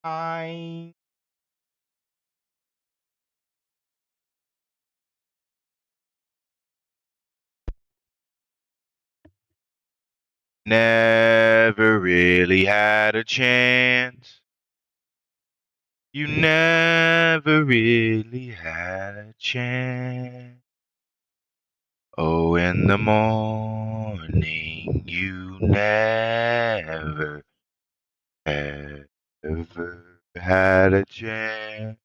I never really had a chance. You never really had a chance. Oh, in the morning, you never ever had a chance.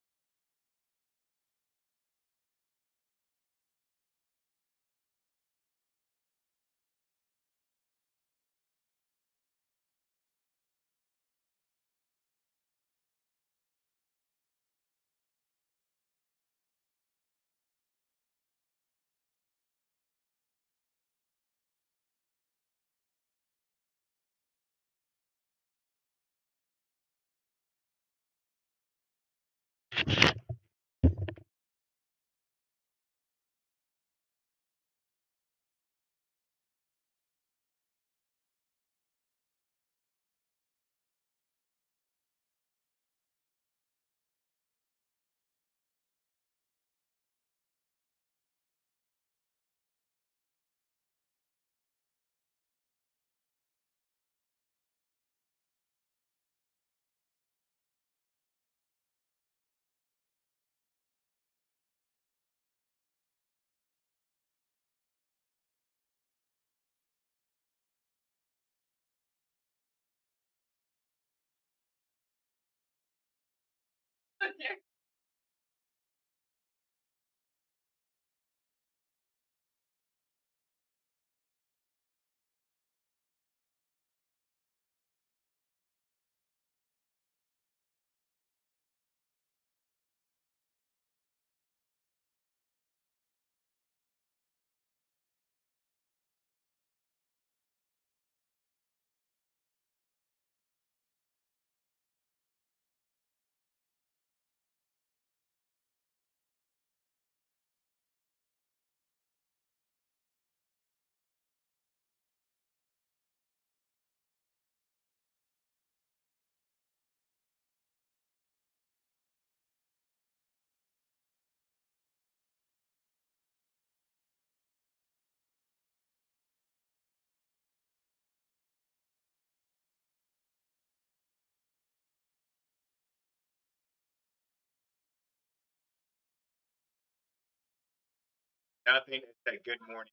Nothing. It's that good morning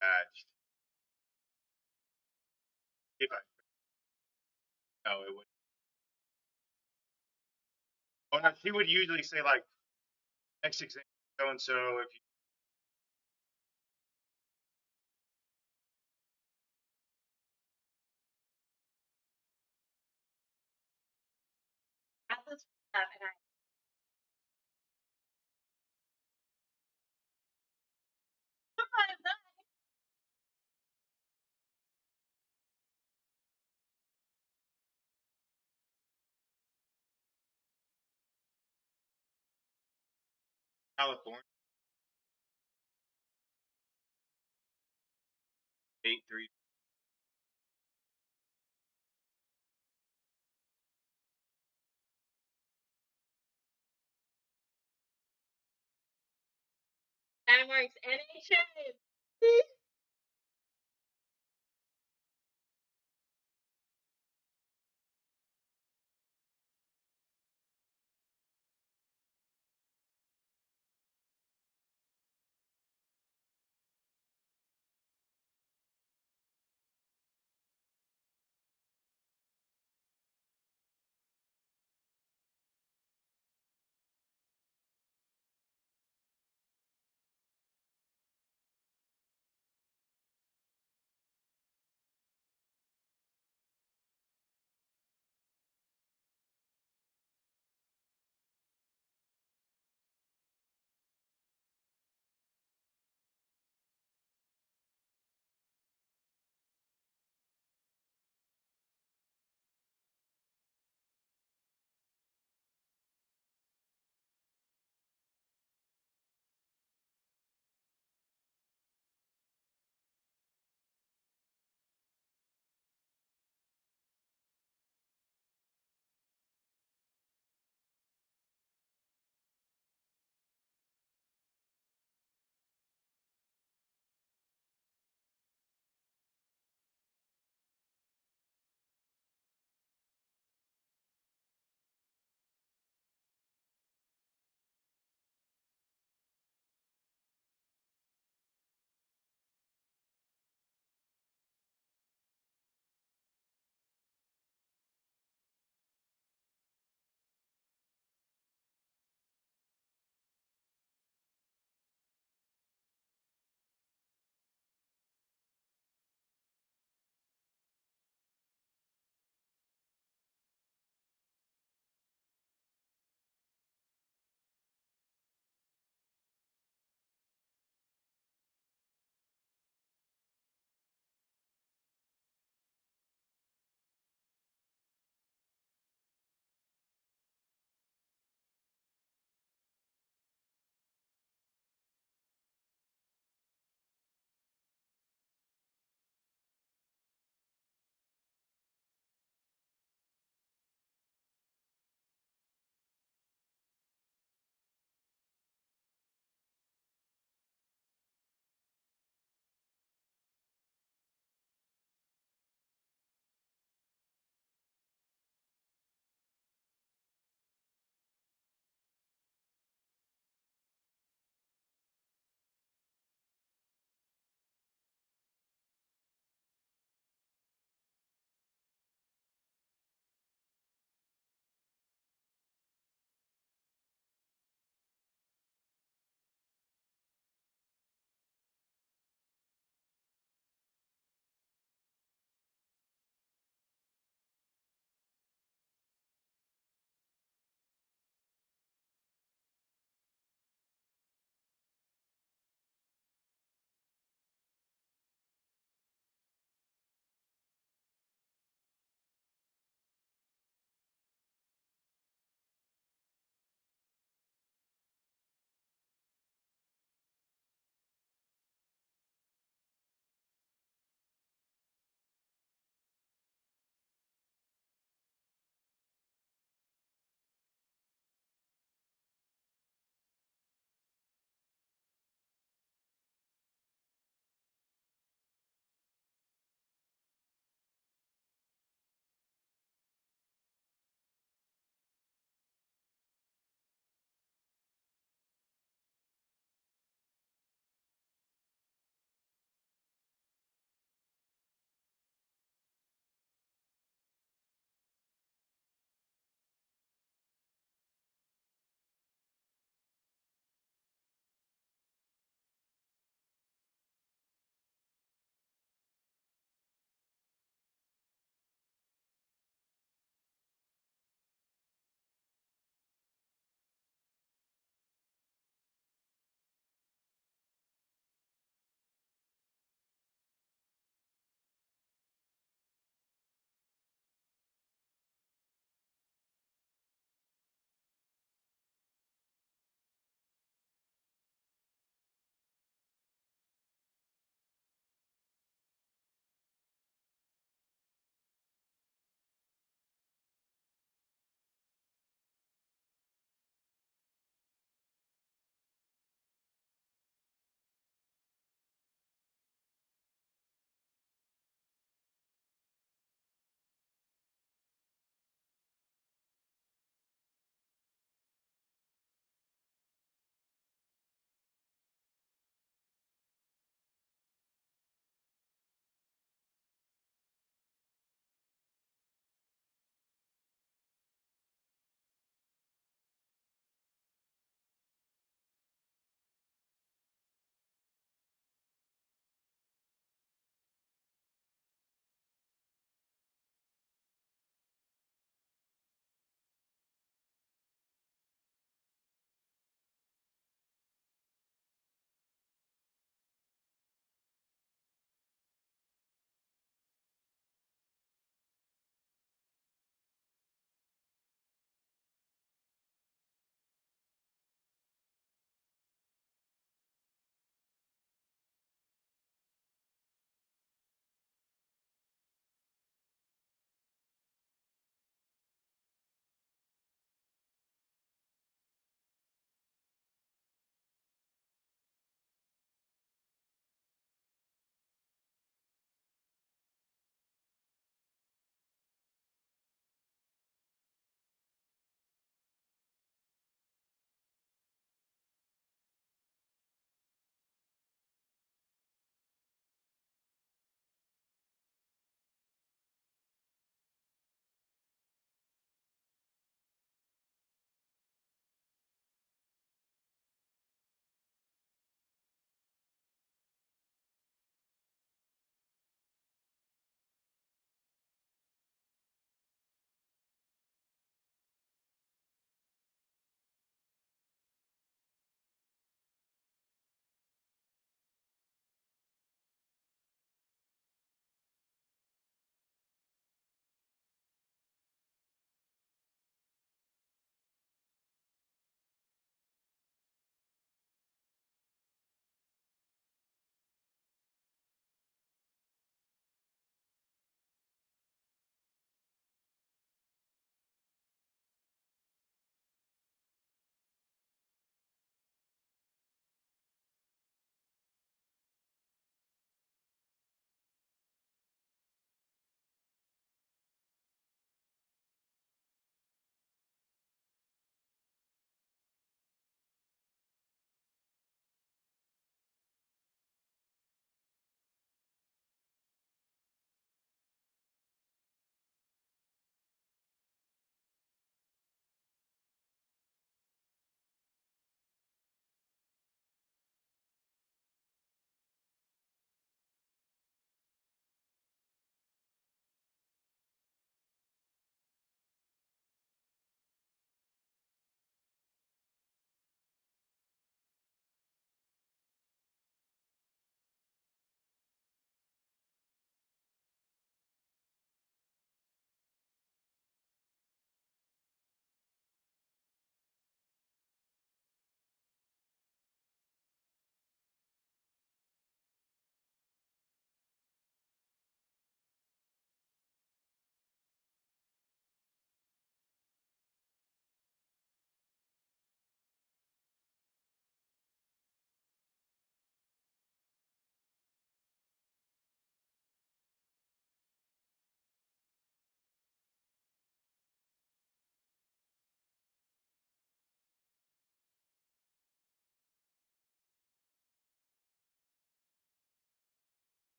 badge. If I know it would. Oh no, she would usually say like next exam so and so if you California 8-3. Dynamite's NHL.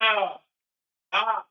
Ah, ah.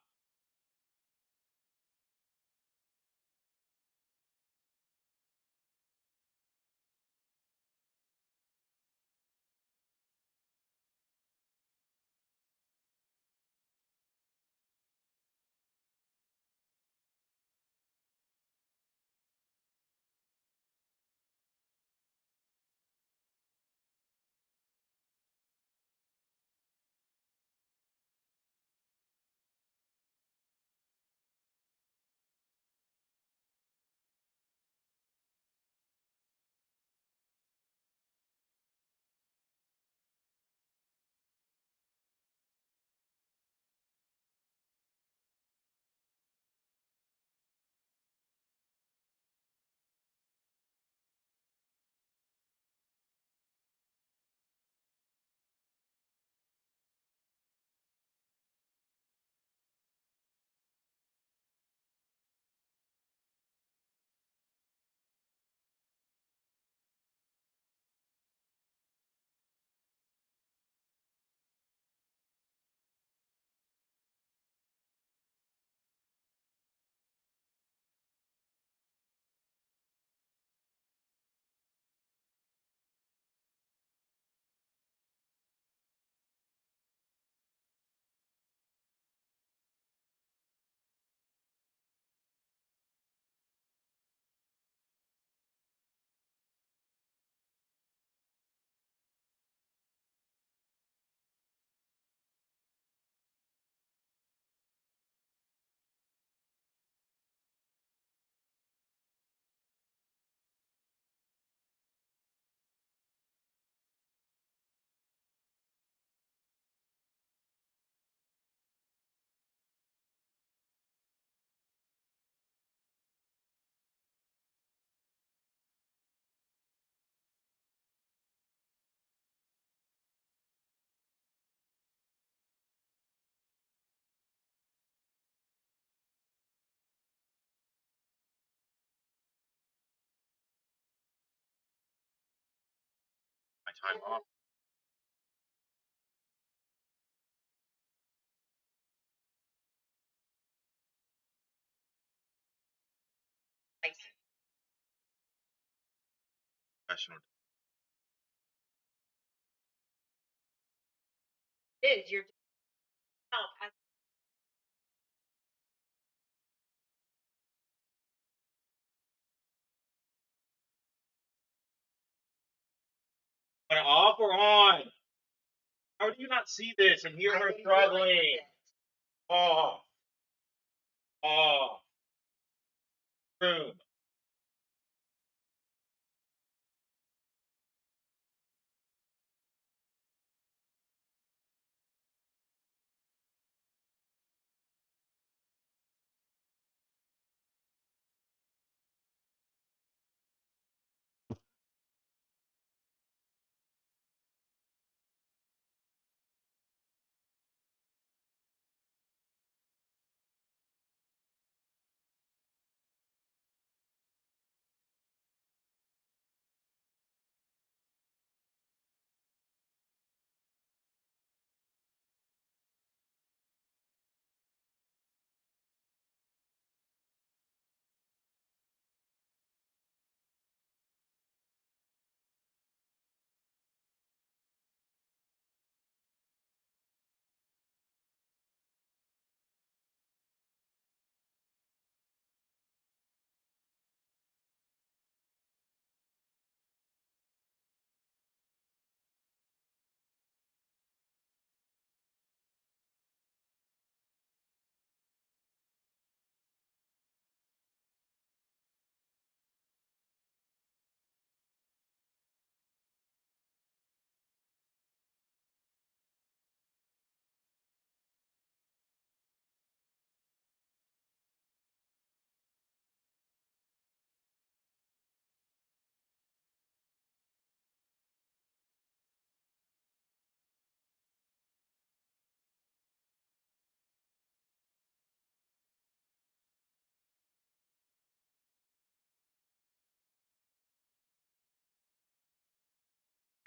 My time off. Professional. It is your job. Off or on? How do you not see this and hear her struggling? Off. Off. Room.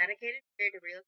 Dedicated period to real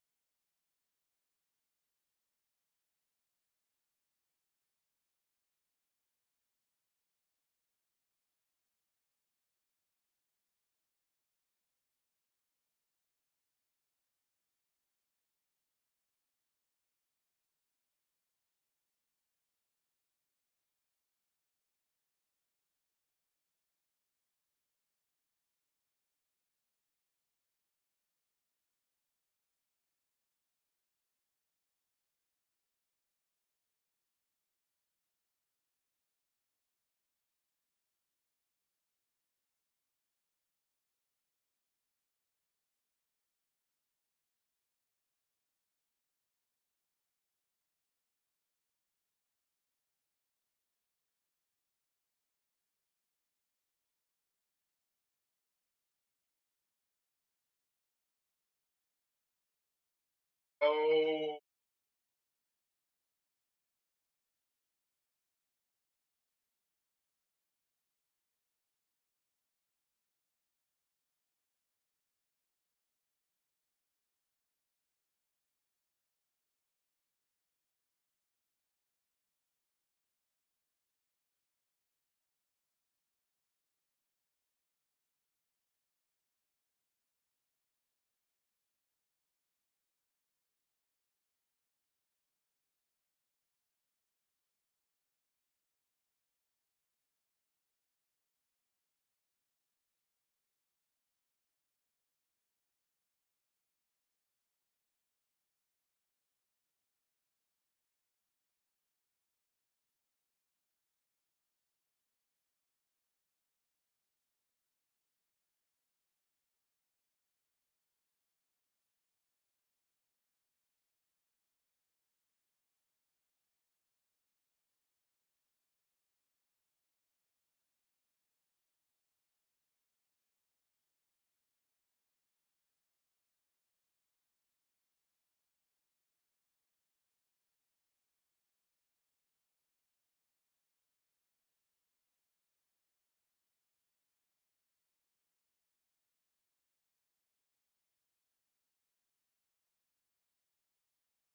Oh,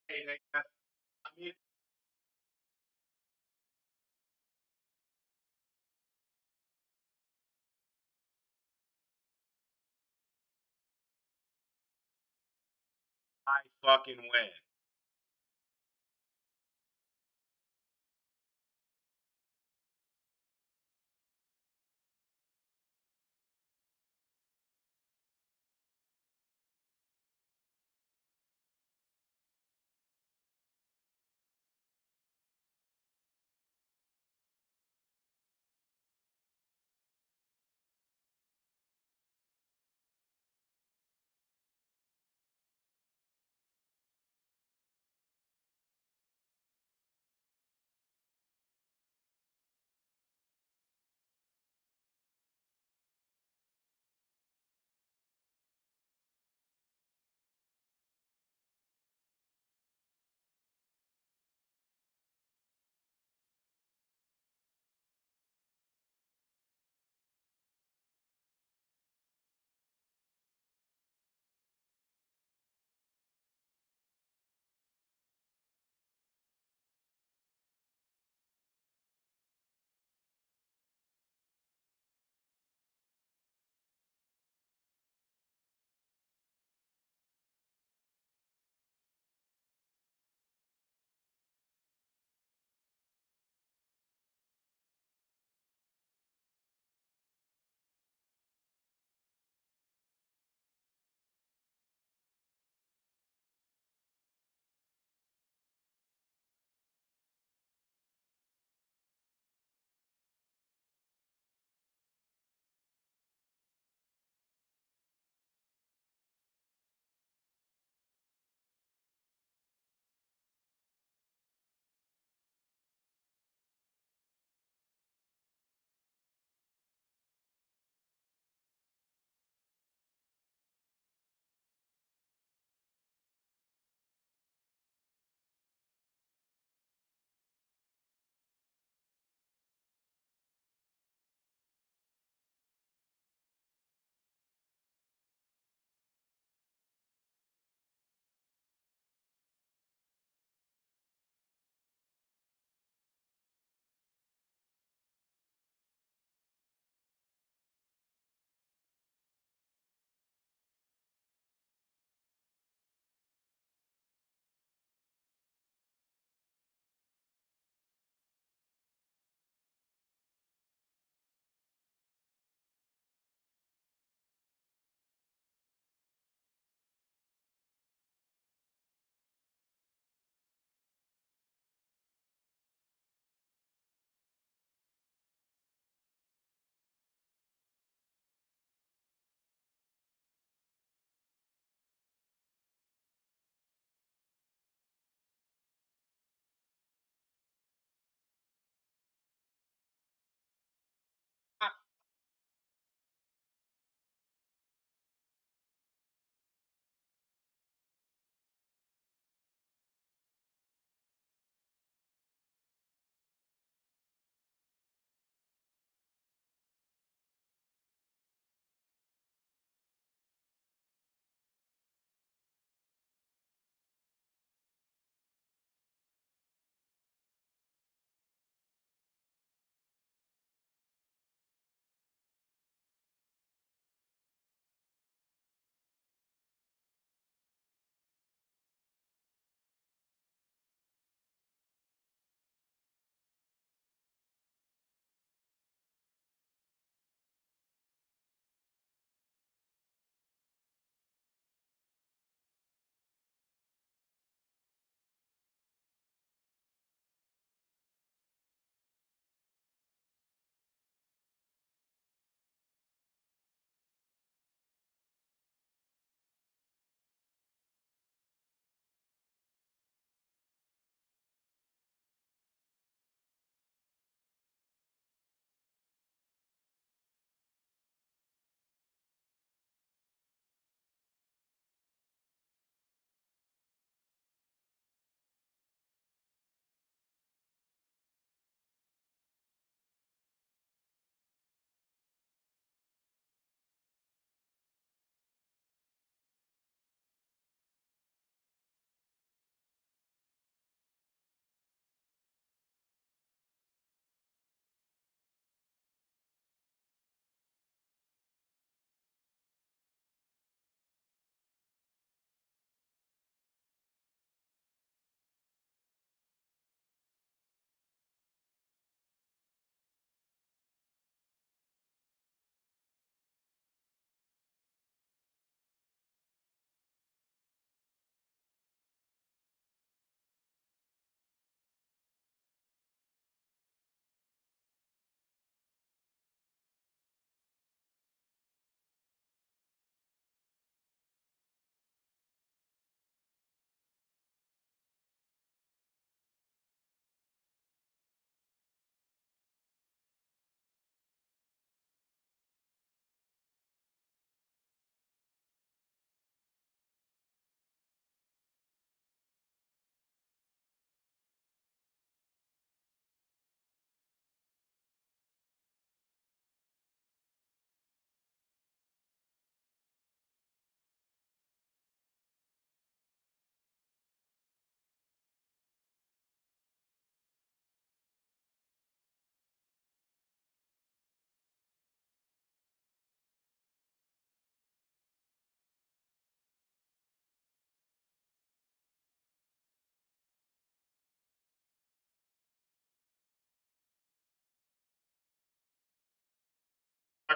hey, I mean, I fucking win.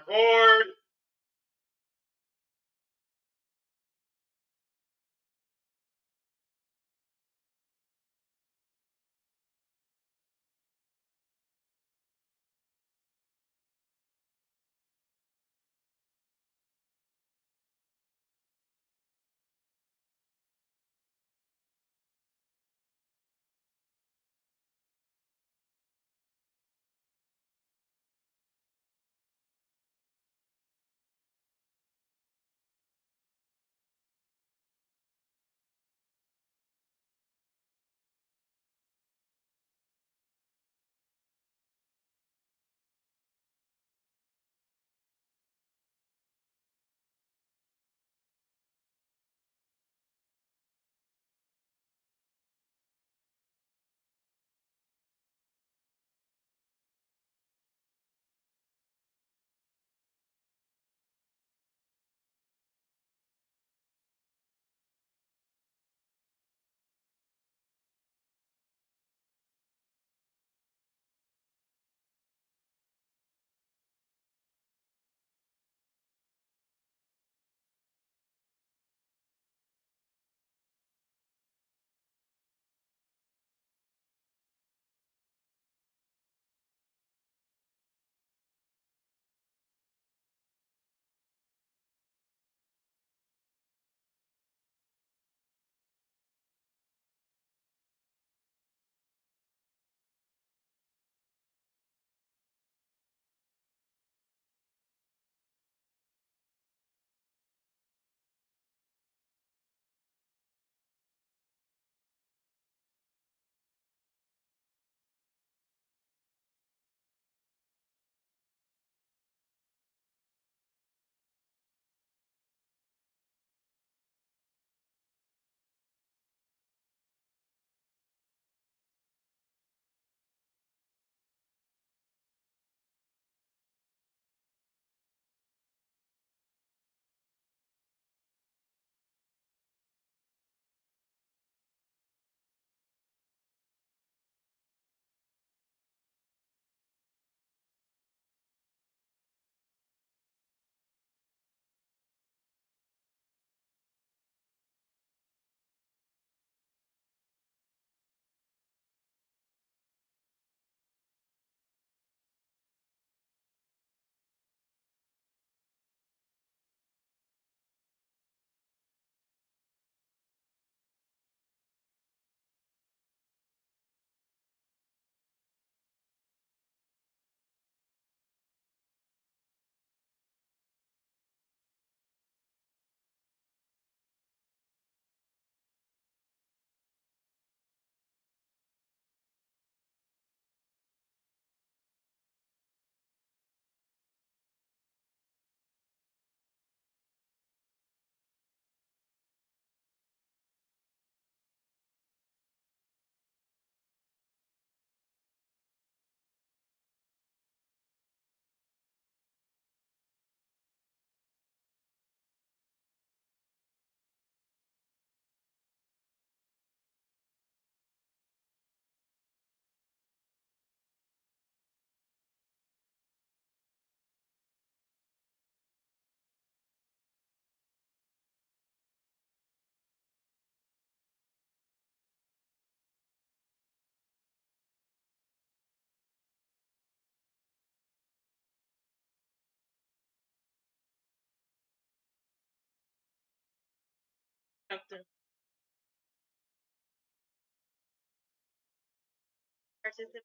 Record. Something. Participate.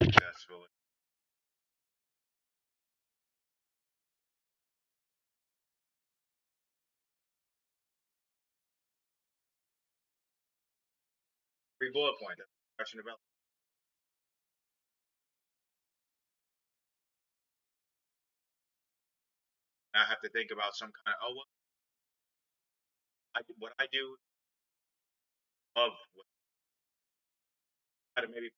Successfully. Free bullet point. Question about. I have to think about some kind of, oh, well, what I do of what to maybe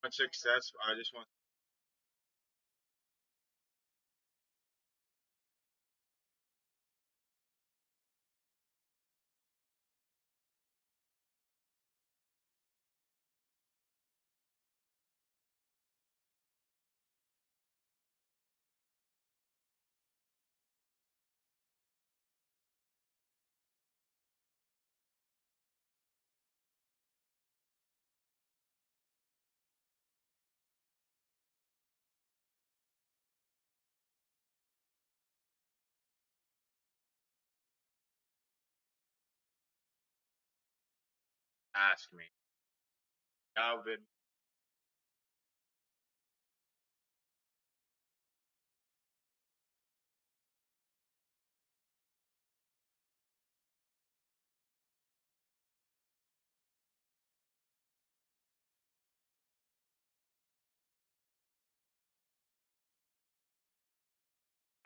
want success. I just want to ask me. Alvin,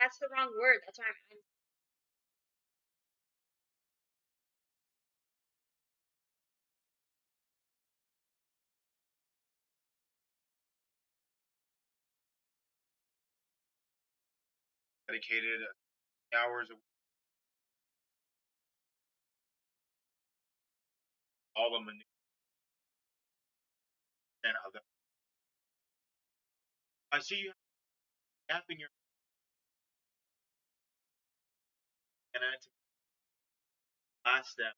That's the wrong word. That's why I'm dedicated hours of all the maneuver and other. I see you tapping your and that's last step.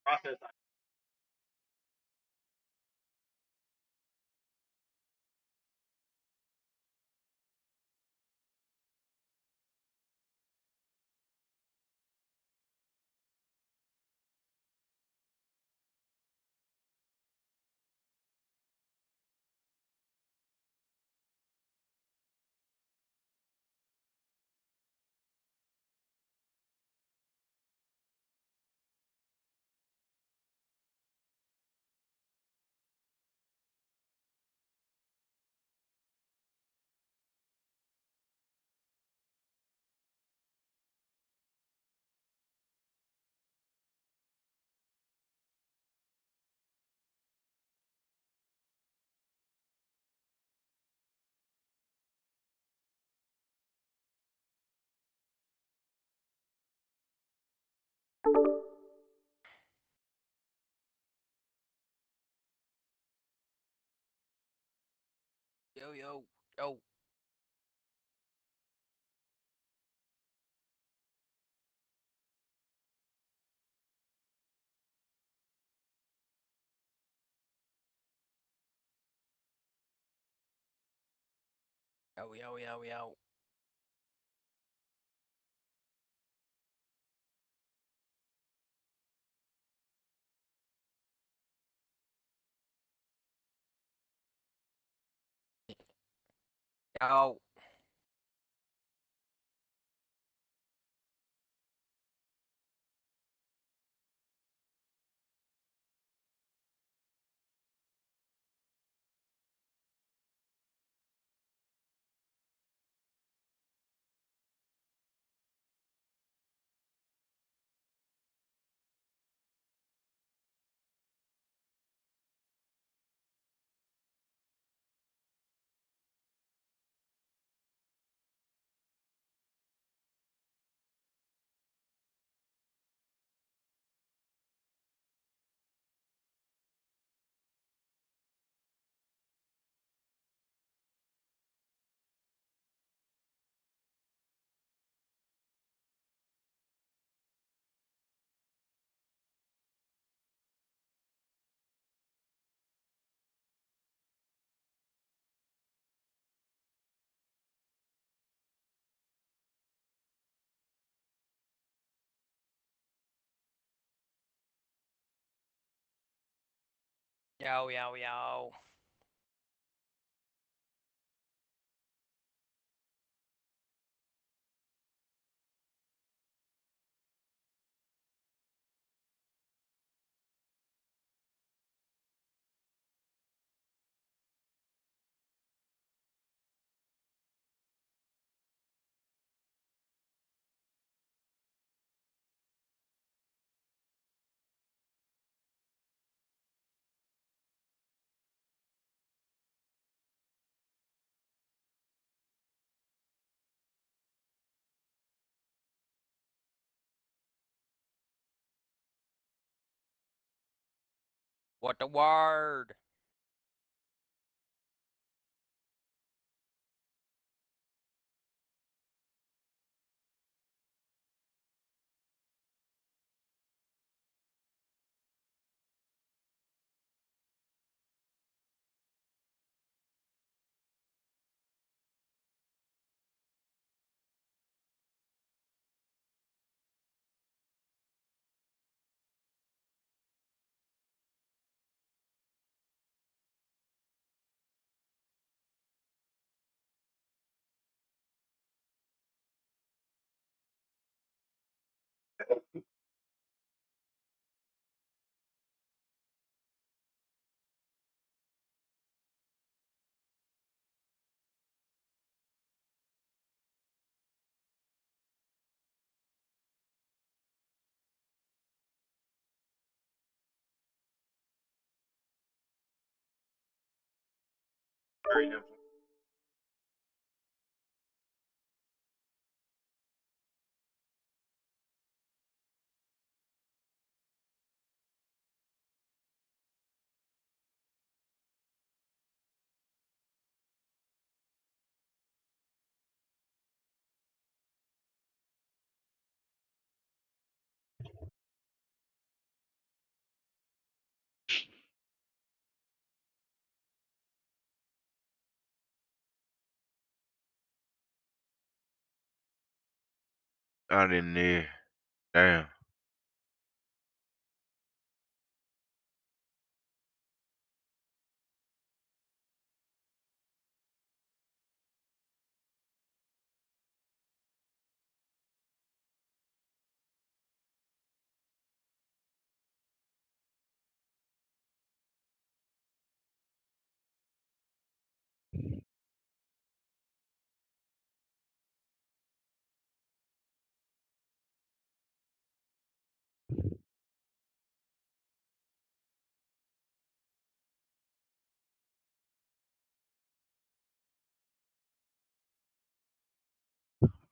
Process. Yo, yo, yo. Yo, yo, yo, yo. Yo. Yo, yo, yo. What the word? Very different. I didn't need. Damn.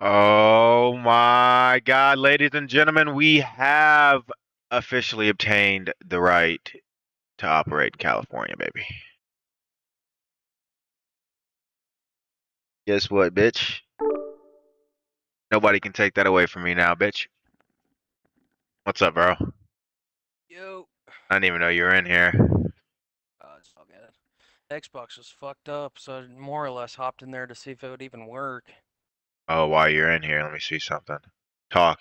Oh my God, ladies and gentlemen, we have officially obtained the right to operate in California, baby. Guess what, bitch? Nobody can take that away from me now, bitch. What's up, bro? Yo. I didn't even know you were in here. It's all good. Xbox was fucked up, so I more or less hopped in there to see if it would even work. Oh, while you're in here, let me see something. Talk.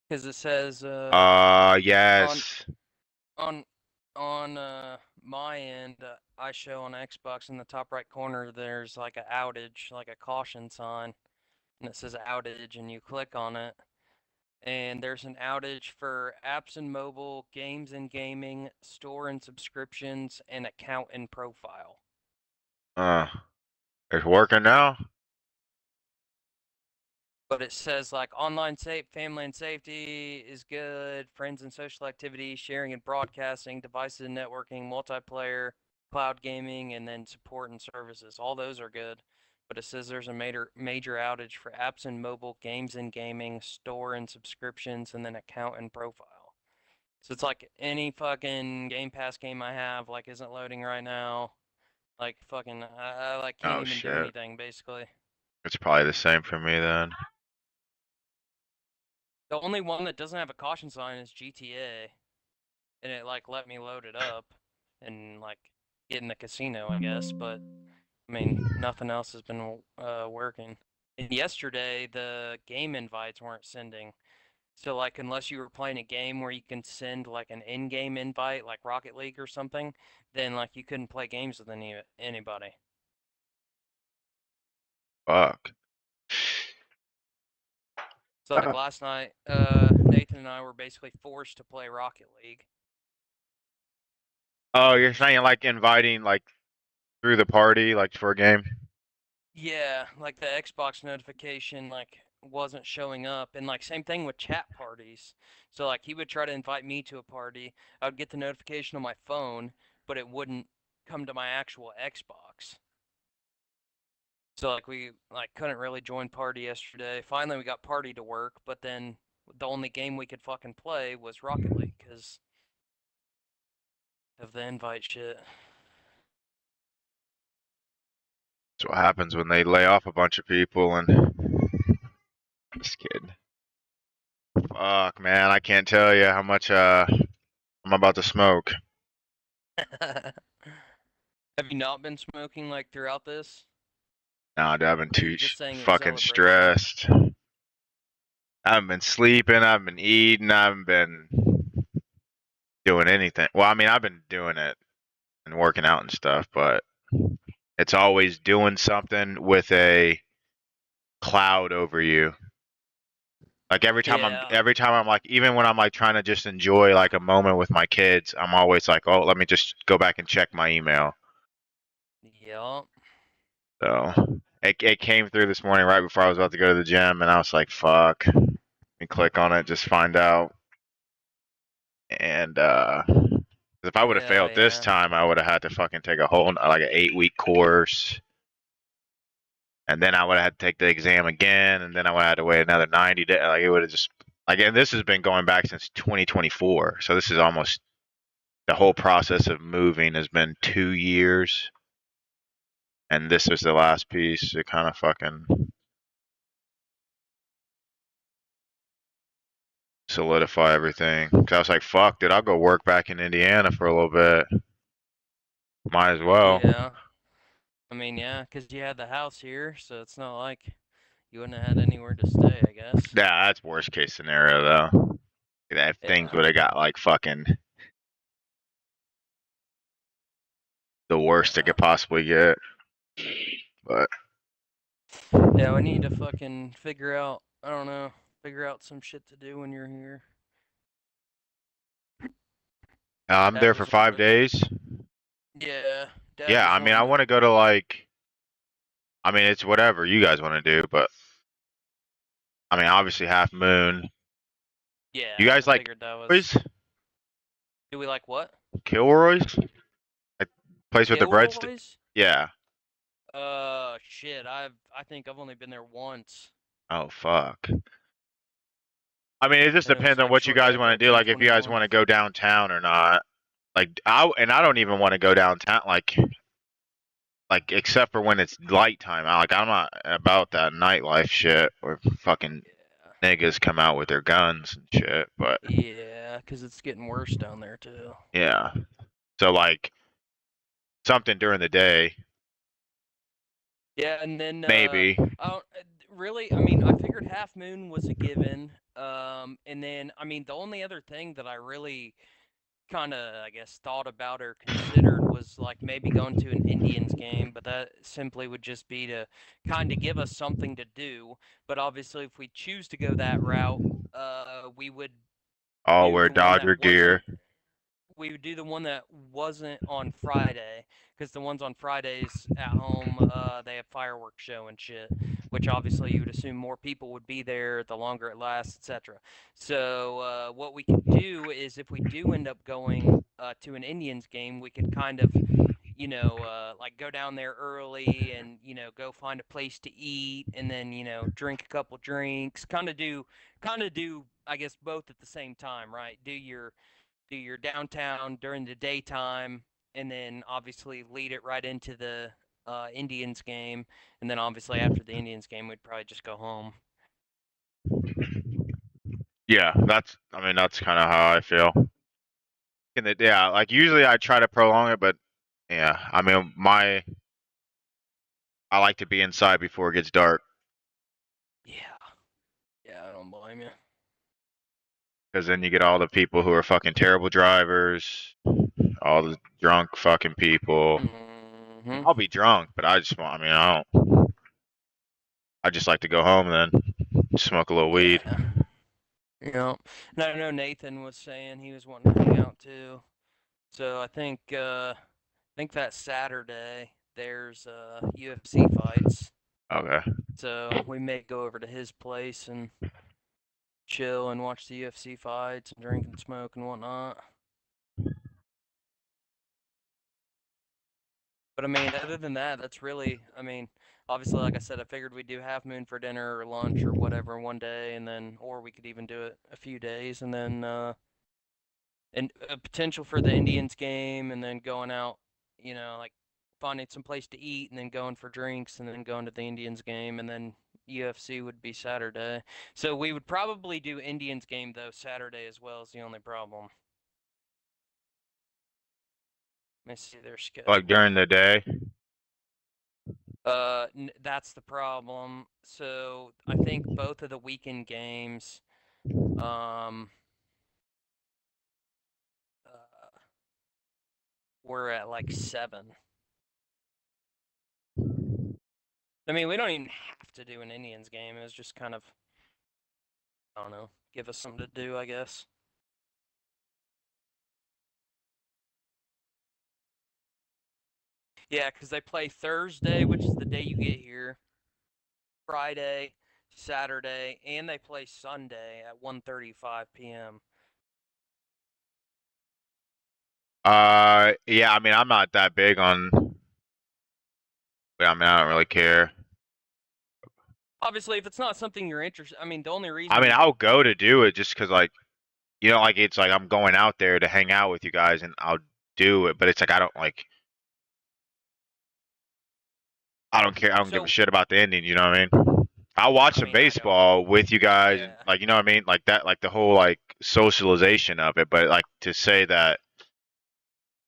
Because it says, Yes. on my end, I show on Xbox in the top right corner, there's like an outage, like a caution sign, and it says outage, and you click on it, and there's an outage for apps and mobile, games and gaming, store and subscriptions, and account and profile. It's working now? But it says like online safe, family and safety is good, friends and social activity, sharing and broadcasting, devices and networking, multiplayer, cloud gaming, and then support and services. All those are good. But it says there's a major outage for apps and mobile, games and gaming, store and subscriptions, and then account and profile. So it's like any fucking Game Pass game I have like isn't loading right now. Like fucking I like can't Oh even do shit. anything basically. It's probably the same for me then. The only one that doesn't have a caution sign is GTA, and it like let me load it up and like get in the casino, I guess. But I mean, nothing else has been working. And yesterday, the game invites weren't sending. So like, unless you were playing a game where you can send like an in-game invite, like Rocket League or something, then like you couldn't play games with anybody. Fuck. So like last night, Nathan and I were basically forced to play Rocket League. Oh, you're saying like inviting like through the party, like for a game? Yeah, like the Xbox notification like wasn't showing up, and like same thing with chat parties. So like he would try to invite me to a party, I would get the notification on my phone, but it wouldn't come to my actual Xbox. So like we like couldn't really join party yesterday. Finally we got party to work, but then the only game we could fucking play was Rocket League cuz of the invite shit. That's what happens when they lay off a bunch of people and just kidding. Fuck, man, I can't tell you how much I'm about to smoke. Have you not been smoking like throughout this? Nah, dude, I've been Or are you too just saying it fucking celebration? stressed. I haven't been sleeping. I haven't been eating. I haven't been doing anything. Well, I mean, I've been doing it and working out and stuff, but it's always doing something with a cloud over you. Like every time I'm like, even when I'm like trying to just enjoy like a moment with my kids, I'm always like, oh, let me just go back and check my email. Yup. So it came through this morning right before I was about to go to the gym, and I was like, fuck. Let me click on it, just find out. And if I would have failed this time, I would have had to fucking take a whole like an 8-week course, and then I would have had to take the exam again, and then I would have had to wait another 90 days. Like it would have just like, and this has been going back since 2024, so this is almost the whole process of moving has been 2 years, and this was the last piece to kind of fucking solidify everything. Cause I was like, fuck, dude, I'll go work back in Indiana for a little bit. Might as well. Yeah. I mean, yeah, because you had the house here, so it's not like you wouldn't have had anywhere to stay, I guess. Yeah, that's worst case scenario though. If things would have got like fucking the worst it could possibly get. But yeah, we need to fucking figure out, I don't know, figure out some shit to do when you're here. I'm there for 5 days. Yeah. Yeah, I mean, I want to go to like, I mean, it's whatever you guys want to do, but I mean, obviously Half Moon. Yeah. You guys I like figured that was. Kilroy's? Do we like what? Kilroy's? Like place with the breadsticks? Kilroy's? Yeah. Shit. I think I've only been there once. Oh fuck. I mean, it just And it was, depends on like, what you shortly guys after want I to do. Like, if you guys 2021. want to go downtown or not. Like, I don't even want to go downtown. Like except for when it's light time. I'm not about that nightlife shit where fucking niggas come out with their guns and shit. But Yeah, because it's getting worse down there too. yeah, so like something during the day. Yeah, and then Maybe. really, I mean, I figured Half Moon was a given. And then I mean, the only other thing that I really kind of, I guess, thought about or considered was like maybe going to an Indians game, but that simply would just be to kind of give us something to do. But obviously, if we choose to go that route, we would All do wear the one that Dodger gear. we would do the one that wasn't on Friday, because the ones on Fridays at home, they have fireworks show and shit, which obviously you would assume more people would be there the longer it lasts, etc. So what we could do is if we do end up going to an Indians game, we could kind of, like go down there early and, go find a place to eat and then, drink a couple drinks, kind of do, I guess, both at the same time, right? Do your downtown during the daytime, and then obviously lead it right into the Indians game, and then obviously after the Indians game, we'd probably just go home. Yeah, that's kind of how I feel. Yeah, like usually I try to prolong it, but yeah, I mean I like to be inside before it gets dark. Yeah, I don't blame you. Because then you get all the people who are fucking terrible drivers, all the drunk fucking people. Mm-hmm. I'll be drunk, but I just want, I just like to go home then, smoke a little weed. Yeah. And I know Nathan was saying he was wanting to hang out too. So I think that Saturday there's UFC fights. Okay. So we may go over to his place and chill and watch the UFC fights and drink and smoke and whatnot. But I mean, other than that, that's really, obviously, like I said, I figured we'd do Half Moon for dinner or lunch or whatever one day, and then, or we could even do it a few days, and then and a potential for the Indians game, and then going out, like finding some place to eat, and then going for drinks, and then going to the Indians game, and then UFC would be Saturday. So we would probably do Indians game though Saturday as well. Is the only problem. Let me see their schedule. Like during the day. That's the problem. So I think both of the weekend games, we're at like 7. I mean, we don't even have to do an Indians game. It was just kind of, I don't know, give us something to do, I guess. Yeah, because they play Thursday, which is the day you get here, Friday, Saturday, and they play Sunday at 1:35 p.m. Yeah, I mean, I'm not that big on. I mean, I don't really care. Obviously, if it's not something you're interested, I mean, the only reason. I mean, I'll go to do it just because, like, like it's like I'm going out there to hang out with you guys, and I'll do it. But it's like I don't like. I don't care. I don't give a shit about the ending. You know what I mean? I'll watch some baseball with you guys, and like, you know what I mean, like that, like the whole like socialization of it. But like to say that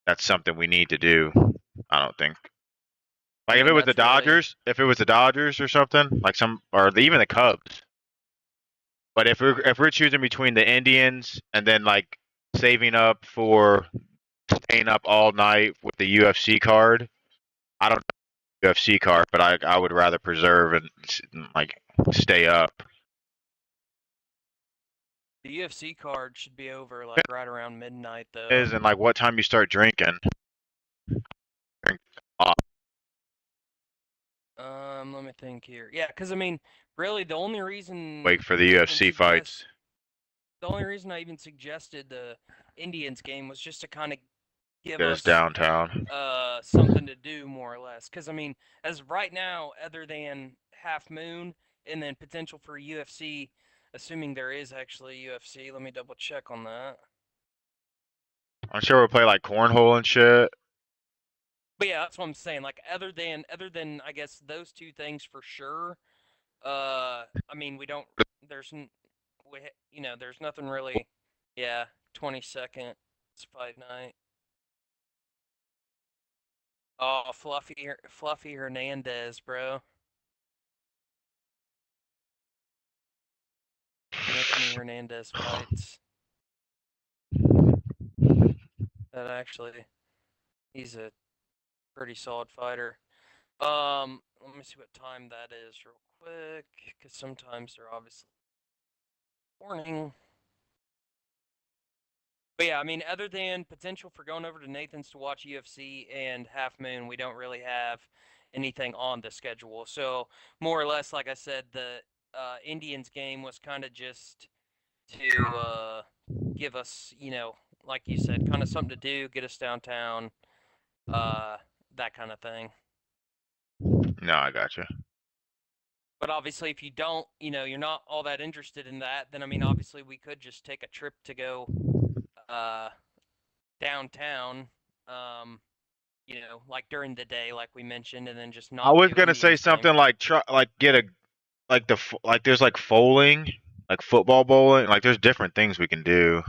that's something we need to do, I don't think. Like if it was the Dodgers, or something, like even the Cubs. But if we're choosing between the Indians and then like saving up for staying up all night with the UFC card, I don't know UFC card, but I would rather preserve and like stay up. The UFC card should be over like right around midnight though. And like what time you start drinking? Let me think here. Yeah, because I mean, really, the only reason. Wait for the UFC fights. The only reason I even suggested the Indians game was just to kind of give us downtown. Something to do more or less. Because I mean, as of right now, other than Half Moon and then potential for UFC, assuming there is actually UFC, let me double check on that. I'm sure we'll play like cornhole and shit. But yeah, that's what I'm saying. Like other than I guess those two things for sure. I mean, there's nothing really. Yeah, 22nd fight night. Oh, Fluffy Hernandez, bro. Anthony Hernandez fights. That actually, he's a pretty solid fighter. Let me see what time that is real quick, because sometimes they're obviously morning. But yeah, I mean, other than potential for going over to Nathan's to watch UFC and Half Moon, we don't really have anything on the schedule. So more or less, like I said, the Indians game was kind of just to give us, like you said, kind of something to do, get us downtown, that kind of thing. No, I gotcha. But obviously, if you don't, you're not all that interested in that, then I mean, obviously, we could just take a trip to go downtown, like during the day, like we mentioned, and then just not. I was gonna say something like there's like bowling, like football bowling, like there's different things we can do.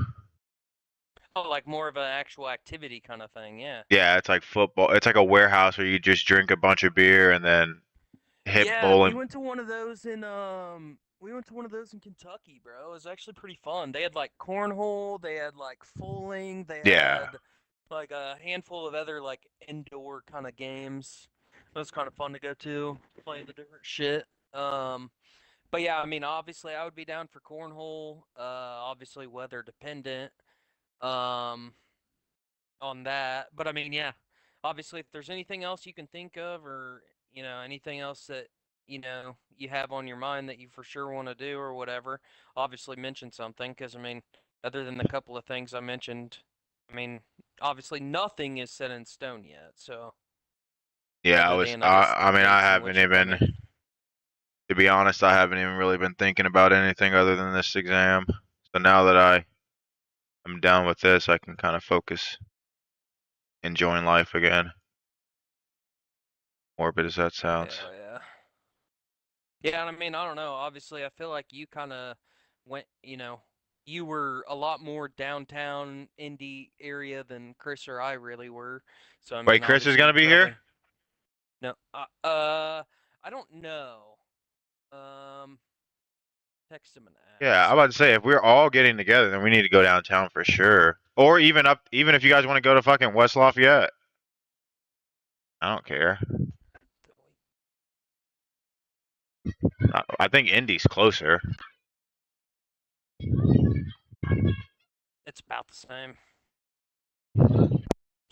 Oh, like more of an actual activity kind of thing, yeah. Yeah, it's like football. It's like a warehouse where you just drink a bunch of beer and then hit bowling. We went to one of those in Kentucky, bro. It was actually pretty fun. They had like cornhole, they had like bowling, they had like a handful of other like indoor kind of games. It was kind of fun to go to, play the different shit. But yeah, I mean, obviously, I would be down for cornhole. Obviously, weather dependent. On that, but I mean, yeah. Obviously, if there's anything else you can think of, or anything else that you have on your mind that you for sure want to do or whatever, obviously mention something. Because I mean, other than the couple of things I mentioned, I mean, obviously nothing is set in stone yet. So yeah, I haven't even. To be honest, I haven't even really been thinking about anything other than this exam. So now that I I'm done with this, I can kind of focus, enjoying life again. Morbid as that sounds. Hell yeah. Yeah, and I mean, I don't know. Obviously, I feel like you kind of went, you were a lot more downtown indie area than Chris or I really were. So I mean, Wait, Chris is obviously gonna you're be traveling. here? No, I don't know. Text him and ask. Yeah, I'm about to say, if we're all getting together, then we need to go downtown for sure. Or even if you guys want to go to fucking West Lafayette. I don't care. I think Indy's closer. It's about the same.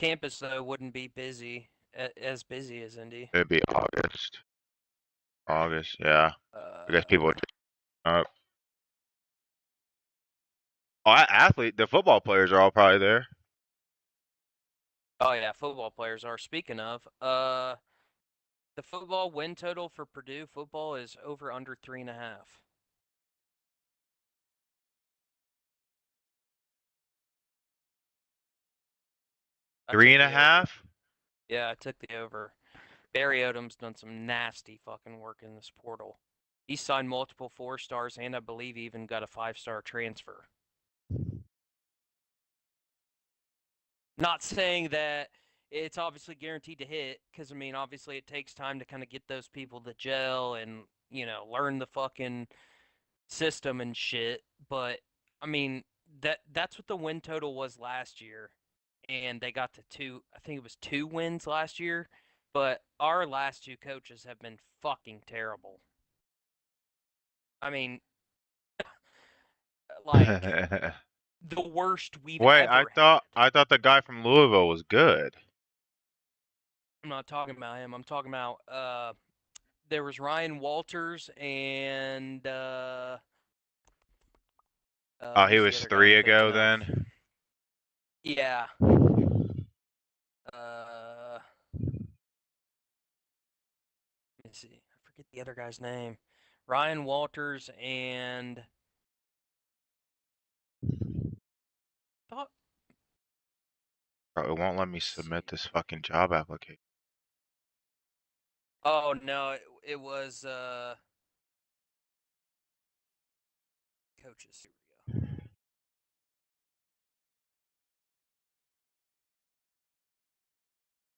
Campus though wouldn't be as busy as Indy. It'd be August. August, yeah. I guess people would. Oh, the football players are all probably there. Oh yeah, football players are. Speaking of, the football win total for Purdue football is over under 3.5. Three and a half? Yeah, I took the over. Barry Odom's done some nasty fucking work in this portal. He signed multiple 4-stars and I believe he even got a 5-star transfer. Not saying that it's obviously guaranteed to hit, because I mean, obviously it takes time to kind of get those people to gel and, learn the fucking system and shit. But I mean, that's what the win total was last year. And they got to I think it was 2 wins last year. But our last 2 coaches have been fucking terrible. I mean, like the worst we've Wait, ever I thought the guy from Louisville was good. I'm not talking about him. I'm talking about there was Ryan Walters and Oh, he who's the was other guy 3 I'm ago thinking of? then. Yeah. Let me see. I forget the other guy's name. Ryan Walters and thought Bro, it won't let me submit this fucking job application. Oh no, it was coaches. Here we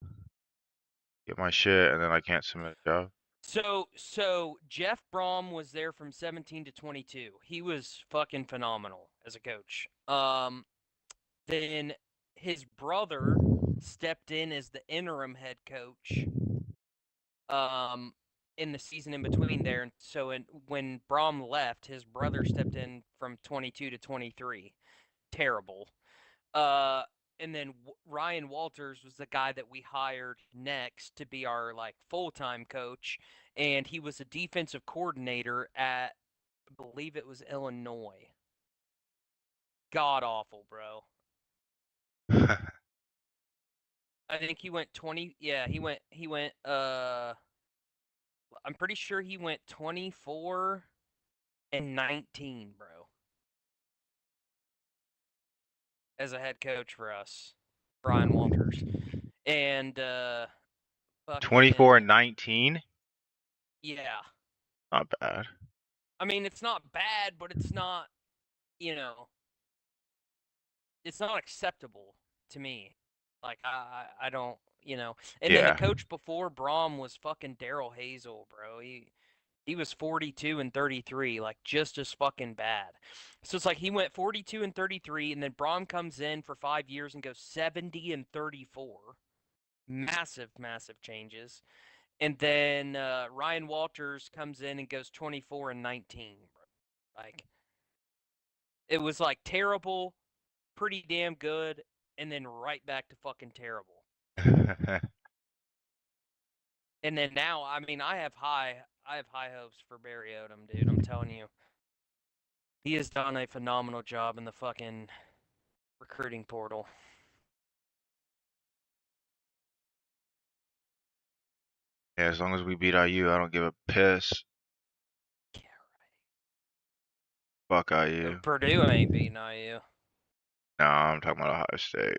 go. Get my shit and then I can't submit a job. So Jeff Brom was there from 17 to 22. He was fucking phenomenal as a coach. Then his brother stepped in as the interim head coach. In the season in between there, and so when Brom left, his brother stepped in from 22 to 23. Terrible. And then Ryan Walters was the guy that we hired next to be our full-time coach, and he was a defensive coordinator at, I believe it was Illinois. God awful, bro. I think he went 20. Yeah, he went. I'm pretty sure he went 24 and 19, bro, as a head coach for us, Ryan Walters, and 24 and 19? Yeah. Not bad. I mean, it's not bad, but it's not, it's not acceptable to me. Like, I don't, And then the coach before Brom was fucking Daryl Hazel, bro. He was 42 and 33, like just as fucking bad. So it's like he went 42 and 33, and then Brom comes in for 5 years and goes 70 and 34. Massive, massive changes. And then Ryan Walters comes in and goes 24 and 19. Like, it was like terrible, pretty damn good, and then right back to fucking terrible. And then now, I mean, I have high hopes for Barry Odom, dude. I'm telling you, he has done a phenomenal job in the fucking recruiting portal. Yeah, as long as we beat IU, I don't give a piss. Yeah, right. Fuck IU. Purdue ain't beating IU. No, I'm talking about Ohio State.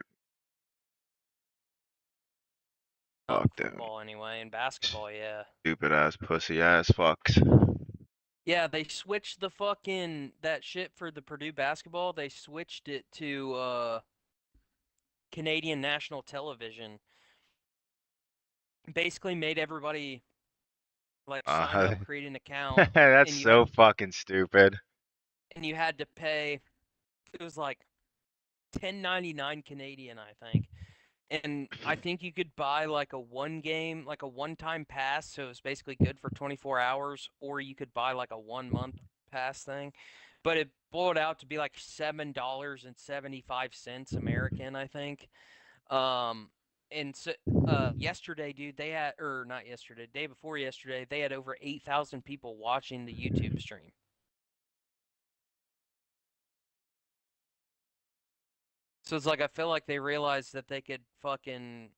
Oh, Fuck them. football anyway, and basketball, yeah. Stupid ass pussy ass fucks. Yeah, they switched the fucking that shit for the Purdue basketball. They switched it to Canadian national television. Basically made everybody like sign up, create an account, That's and you so had fucking stupid. and you had to pay. It was like $10.99 Canadian, I think. And I think you could buy like a one-time pass, so it was basically good for 24 hours, or you could buy like a 1-month pass thing. But it boiled out to be like $7.75 American, I think. And so yesterday, dude, they had, or not yesterday, day before yesterday, they had over 8,000 people watching the YouTube stream. So it's like I feel like they realized that they could fucking,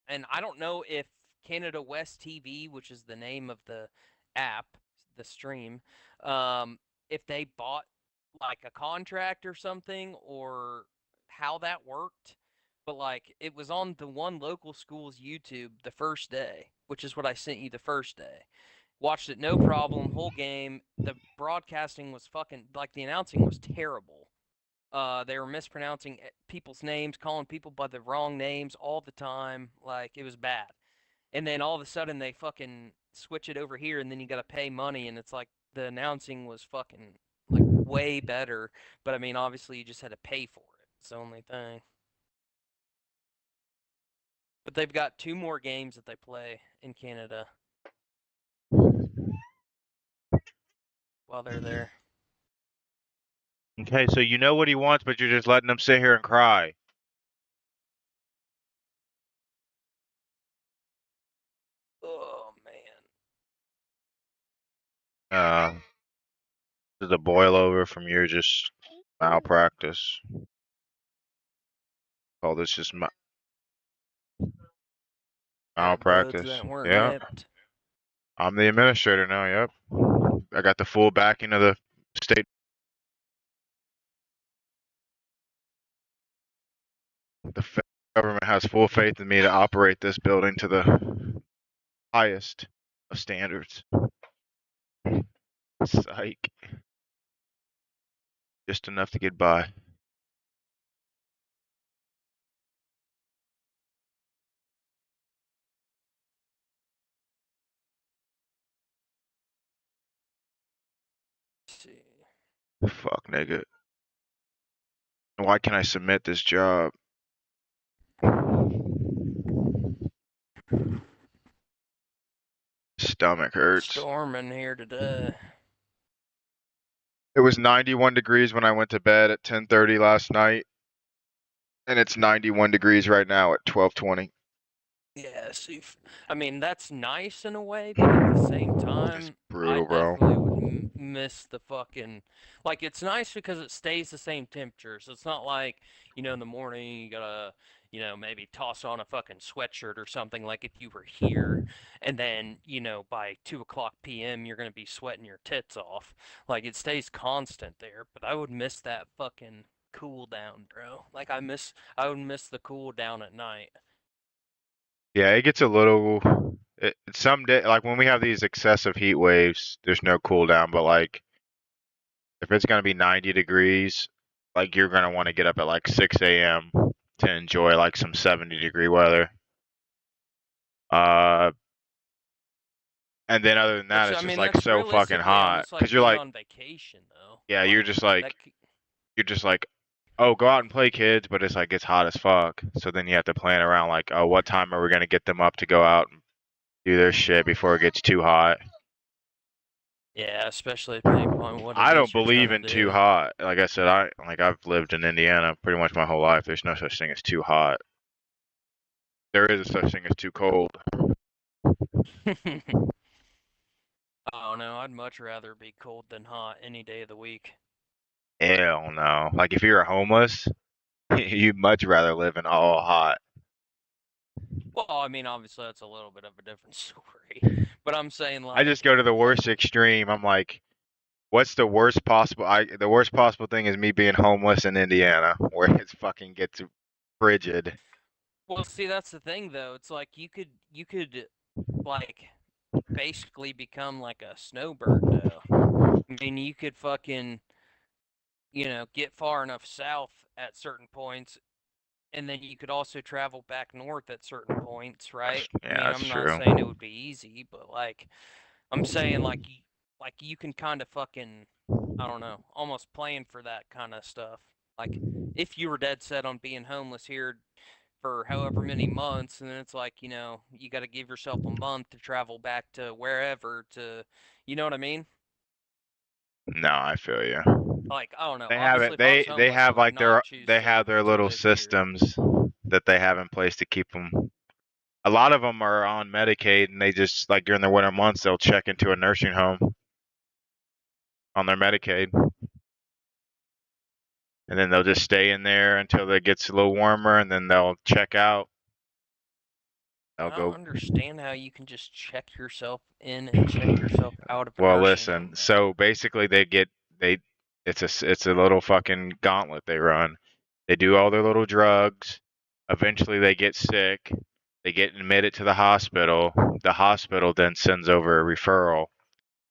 and I don't know if Canada West TV, which is the name of the app, the stream, if they bought like a contract or something, or how that worked. But like it was on the one local school's YouTube the first day, which is what I sent you the first day. Watched it no problem, whole game. The broadcasting was fucking like the announcing was terrible. They were mispronouncing people's names, calling people by the wrong names all the time. Like, it was bad. And then all of a sudden they fucking switch it over here, and then you gotta pay money, and it's like the announcing was fucking like way better. But I mean, obviously you just had to pay for it. It's the only thing. But they've got 2 more games that they play in Canada while they're there. Okay, so you know what he wants, but you're just letting him sit here and cry. Oh man. This is a boil over from your just malpractice. Oh, this is malpractice. That weren't Yeah. nipped. I'm the administrator now, yep. I got the full backing of the state. The government has full faith in me to operate this building to the highest of standards. Psych. Just enough to get by. Let's see. Fuck, nigga. Why can't I submit this job? Stomach hurts. Storming here today. It was 91 degrees when I went to bed at 10:30 last night. And it's 91 degrees right now at 12:20. Yeah, see, I mean, that's nice in a way, but at the same time, It's brutal, I bro. definitely would miss the fucking, like, it's nice because it stays the same temperature, so it's not like, in the morning you gotta, maybe toss on a fucking sweatshirt or something, like if you were here, and then, by 2 o'clock p.m. you're gonna be sweating your tits off. Like, it stays constant there, but I would miss that fucking cool down, bro. Like, I would miss the cool down at night. Yeah, it gets a little. Some day, like when we have these excessive heat waves, there's no cool down. But like, if it's gonna be 90 degrees, like you're gonna want to get up at like 6 a.m. to enjoy like some 70-degree weather. And then other than that, Which, it's I just mean, like that's so fucking realistically hot. almost Cause like you're being like, on vacation, though. yeah, you're just like, oh, go out and play, kids. But it's like it's hot as fuck. So then you have to plan around like, oh, what time are we gonna get them up to go out and do their shit before it gets too hot? Yeah, especially depending upon what it I is don't you're believe trying in to too do. hot. Like I said, I've lived in Indiana pretty much my whole life. There's no such thing as too hot. There is a such thing as too cold. Oh no, I'd much rather be cold than hot any day of the week. Hell no. Like if you're homeless, you'd much rather live in all hot. Well, I mean, obviously that's a little bit of a different story, but I'm saying like I just go to the worst extreme. I'm like, What's the worst possible? The worst possible thing is me being homeless in Indiana, where it fucking gets frigid. Well, see, that's the thing though. It's like you could like basically become like a snowbird though. I mean, you could fucking get far enough south at certain points, and then you could also travel back north at certain points, right? I Yeah, mean, that's I'm not true. saying it would be easy, but like I'm saying like you can kind of fucking I don't know, almost plan for that kind of stuff. Like if you were dead set on being homeless here for however many months, and then it's like, you got to give yourself a month to travel back to wherever to, you know what I mean? No, I feel you. Like, I don't know. They have Obviously, it. if I was They homeless, I have would like not choose they have their to little live here. systems that they have in place to keep them. A lot of them are on Medicaid, and they just like during the winter months they'll check into a nursing home on their Medicaid, and then they'll just stay in there until it gets a little warmer, and then they'll check out. They'll I don't go. understand how you can just check yourself in and check yourself out of a Well, nursing listen. home, though. So basically, they. It's a little fucking gauntlet they run. They do all their little drugs. Eventually, they get sick. They get admitted to the hospital. The hospital then sends over a referral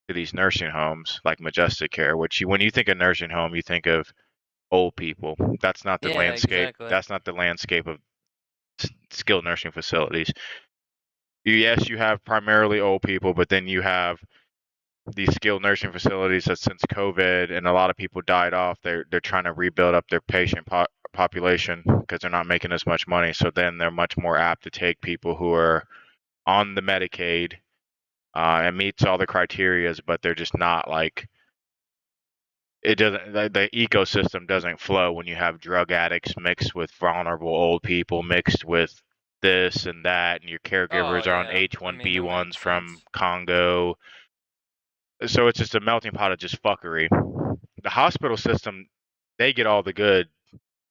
to these nursing homes like Majestic Care, which when you think of nursing home, you think of old people. That's not the Yeah, landscape. exactly. That's not the landscape of skilled nursing facilities. Yes, you have primarily old people, but then you have these skilled nursing facilities that since COVID and a lot of people died off, they're trying to rebuild up their patient population because they're not making as much money. So then they're much more apt to take people who are on the Medicaid and meets all the criterias, but they're just not like it doesn't. The ecosystem doesn't flow when you have drug addicts mixed with vulnerable old people mixed with this and that, and your Oh, caregivers are on yeah. I mean, that H1B1s makes from sense. Congo. So it's just a melting pot of just fuckery. The hospital system, they get all the good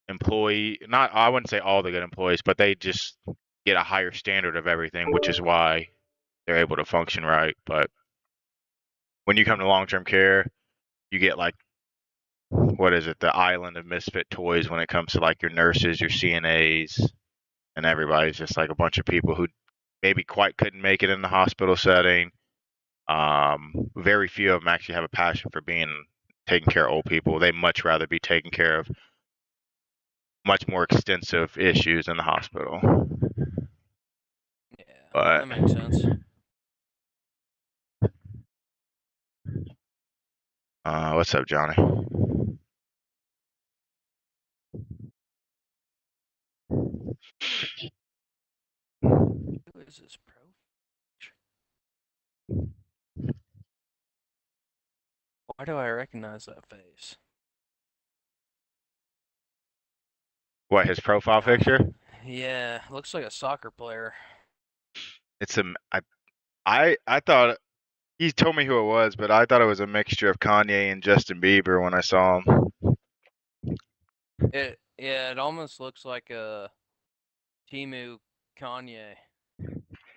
employee, not I wouldn't say all the good employees, but they just get a higher standard of everything, which is why they're able to function right. But when you come to long-term care, you get like what is it, the island of misfit toys when it comes to like your nurses, your CNAs, and everybody's just like a bunch of people who maybe quite couldn't make it in the hospital setting. Very few of them actually have a passion for being taking care of old people. They much rather be taking care of much more extensive issues in the hospital. Yeah, But that makes sense. what's up, Johnny? Who is this pro? Why do I recognize that face? What, his profile picture? Yeah, looks like a soccer player. It's I thought he told me who it was, but I thought it was a mixture of Kanye and Justin Bieber when I saw him. It almost looks like a Timu Kanye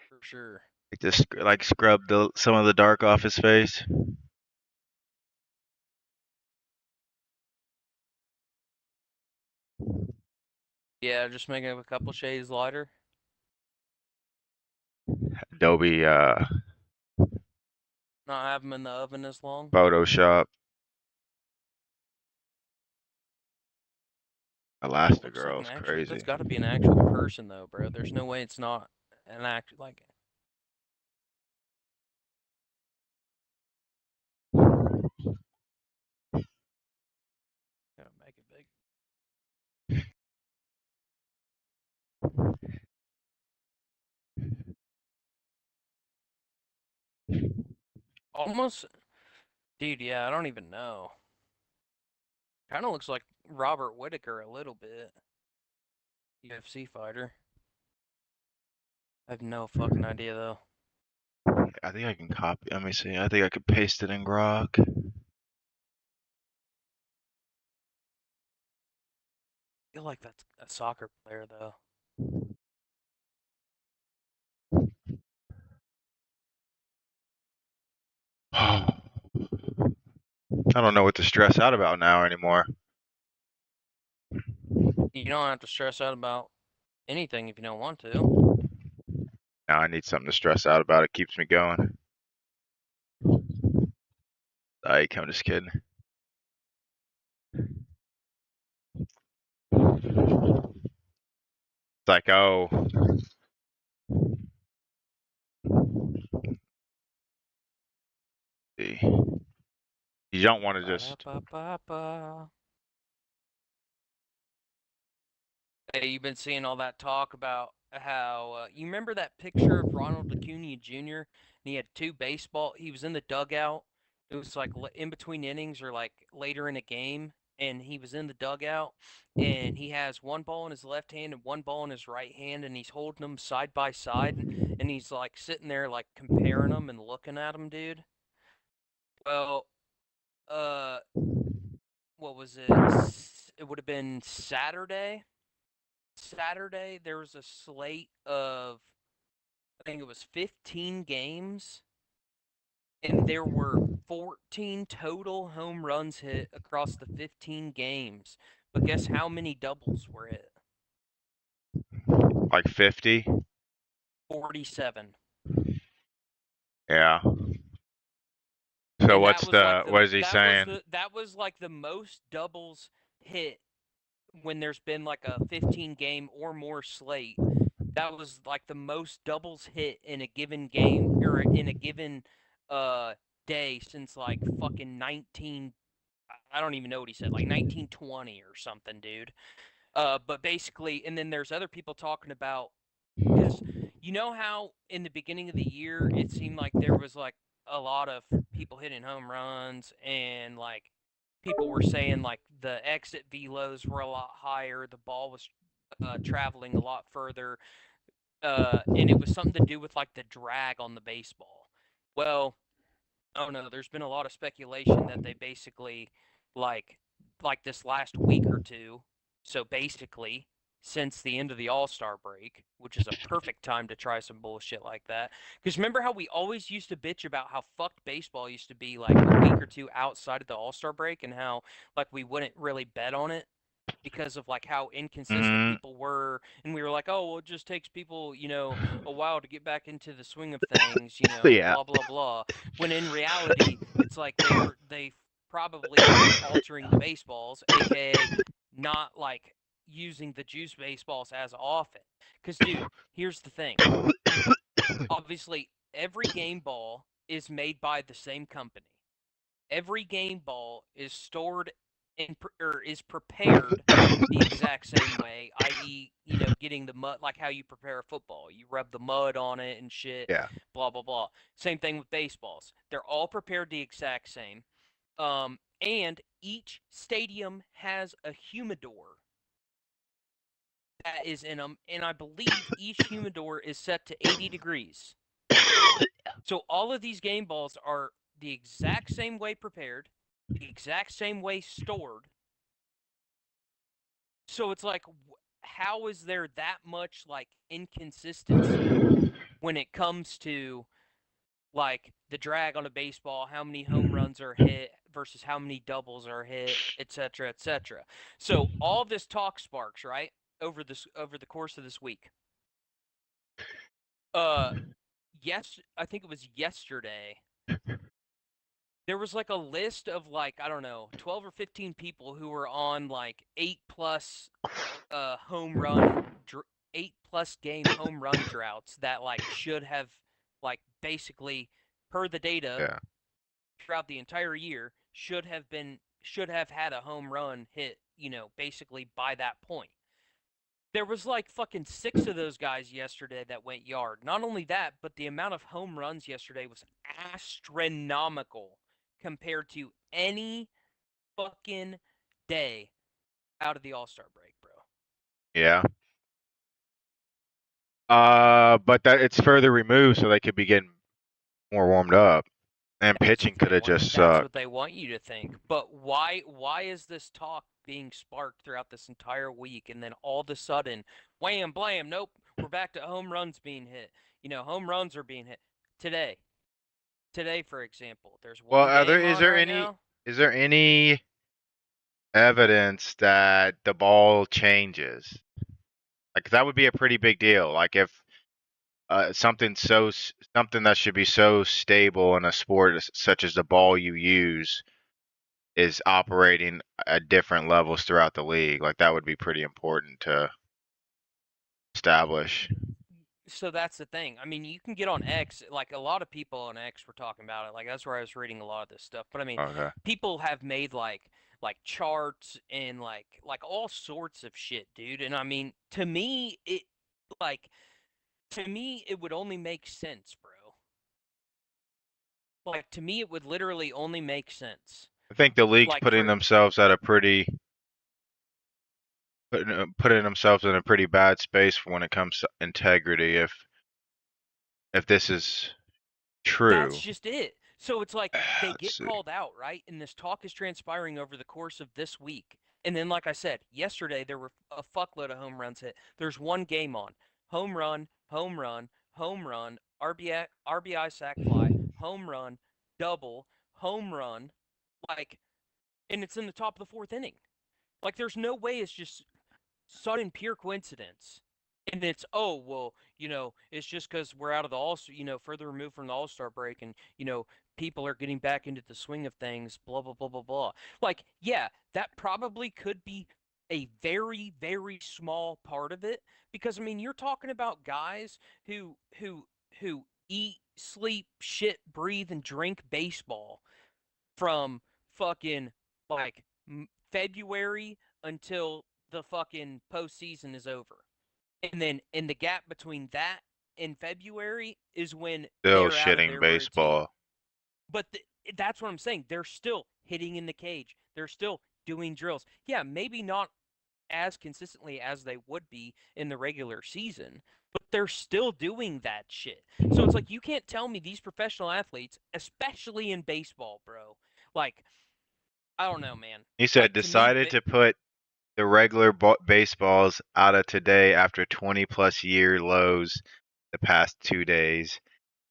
for sure. Just like scrubbed some of the dark off his face. Yeah, just making it a couple shades lighter. Adobe Not have them in the oven as long. Photoshop. Looks like an Elastigirl's actual. crazy. That's got to be an actual person though, bro. There's no way it's not an act like. Gotta make it big. Almost, dude. Yeah, I don't even know. Kind of looks like Robert Whitaker a little bit. UFC fighter. I have no fucking idea though. I think I can copy. Let me see. I think I could paste it in Grok. I feel like that's a soccer player though. I don't know what to stress out about now anymore. You don't have to stress out about anything if you don't want to. Now I need something to stress out about. It keeps me going. Like, I'm just kidding. It's like, oh, see, you don't want to just. Ba-da-ba-ba-ba. Hey, you've been seeing all that talk about how you remember that picture of Ronald Acuna Jr. and he had two baseball. He was in the dugout. It was like in between innings or like later in a game, and he was in the dugout, and he has one ball in his left hand and one ball in his right hand, and he's holding them side by side, and he's like sitting there like comparing them and looking at them, dude. Well, uh, what was it? It would have been Saturday. Saturday there was a slate of I think it was 15 games and there were 14 total home runs hit across the 15 games. But guess how many doubles were hit? Like 50? 47. Yeah. So And what's what is he saying? that was like the most doubles hit when there's been like a 15 game or more slate. That was like the most doubles hit in a given game or in a given day since like fucking 19 I don't even know what he said, like 1920 or something, dude. But basically, and then there's other people talking about because you know how in the beginning of the year it seemed like there was like a lot of people hitting home runs and like people were saying like the exit velos were a lot higher, the ball was traveling a lot further, and it was something to do with like the drag on the baseball. Well, I don't know. There's been a lot of speculation that they basically like this last week or two. So basically, since the end of the All-Star break, which is a perfect time to try some bullshit like that. Because remember how we always used to bitch about how fucked baseball used to be like a week or two outside of the All-Star break and how like we wouldn't really bet on it because of like how inconsistent people were, and we were like, oh well, it just takes people, you know, a while to get back into the swing of things, you know, Yeah. blah blah blah. When in reality, it's like they probably were altering the baseballs, aka not like using the juice baseballs as often. Because dude, here's the thing. Obviously, every game ball is made by the same company. Every game ball is stored or is prepared the exact same way, i.e., you know, getting the mud like how you prepare a football. You rub the mud on it and shit, Yeah. blah blah blah. Same thing with baseballs. They're all prepared the exact same. And each stadium has a humidor that is in them, and I believe each humidor is set to 80 degrees. So all of these game balls are the exact same way prepared, the exact same way stored. So it's like, how is there that much like inconsistency when it comes to like the drag on a baseball, how many home runs are hit versus how many doubles are hit, etc., etc. So all this talk sparks right over the course of this week. Yes, I think it was yesterday. There was like a list of like I don't know 12 or 15 people who were on like 8+ home run 8+ game home run droughts that like should have like basically per the data Yeah. throughout the entire year should have had a home run hit, you know, basically by that point. There was like fucking 6 of those guys yesterday that went yard. Not only that, but the amount of home runs yesterday was astronomical compared to any fucking day out of the All-Star break, bro. Yeah. But that it's further removed, so they could be getting more warmed up, and pitching could have just That's sucked. what they want you to think. But why is this talk being sparked throughout this entire week, and then all of a sudden, wham blam, nope, we're back to home runs being hit. You know, home runs are being hit today. Today, for example, there's one Well, game is on there right any now. is there any evidence that the ball changes? Like that would be a pretty big deal. Like if something something that should be so stable in a sport such as the ball you use is operating at different levels throughout the league. Like that would be pretty important to establish. So that's the thing. I mean, you can get on X, like a lot of people on X were talking about it. Like that's where I was reading a lot of this stuff. But I mean, Okay. people have made like charts and like all sorts of shit, dude. And I mean, to me, it would only make sense, bro. Like to me, it would literally only make sense. I think the league's Like putting for themselves at a pretty putting themselves in a pretty bad space when it comes to integrity if this is true. That's just it. So it's like they Let's get see. called out, right? And this talk is transpiring over the course of this week. And then, like I said, yesterday there were a fuckload of home runs hit. There's one game on home run, home run, home run, RBI sac fly, home run, double, home run, like, and it's in the top of the fourth inning. Like, there's no way it's just sudden pure coincidence. And it's, oh, well, it's just because we're out of the further removed from the All-Star break and, people are getting back into the swing of things, blah, blah, blah, blah, blah. Like, yeah, that probably could be a very, very small part of it because, I mean, you're talking about guys who eat, sleep, shit, breathe, and drink baseball from fucking like February until the fucking postseason is over. And then in the gap between that and February is when Still they're out of shitting their routine. baseball. But that's what I'm saying. They're still hitting in the cage. They're still doing drills. Yeah, maybe not as consistently as they would be in the regular season, but they're still doing that shit. So it's like you can't tell me these professional athletes, especially in baseball, bro. Like, I don't know, man. He said Like to me, decided to put the regular baseballs out of today after 20 plus year lows the past 2 days.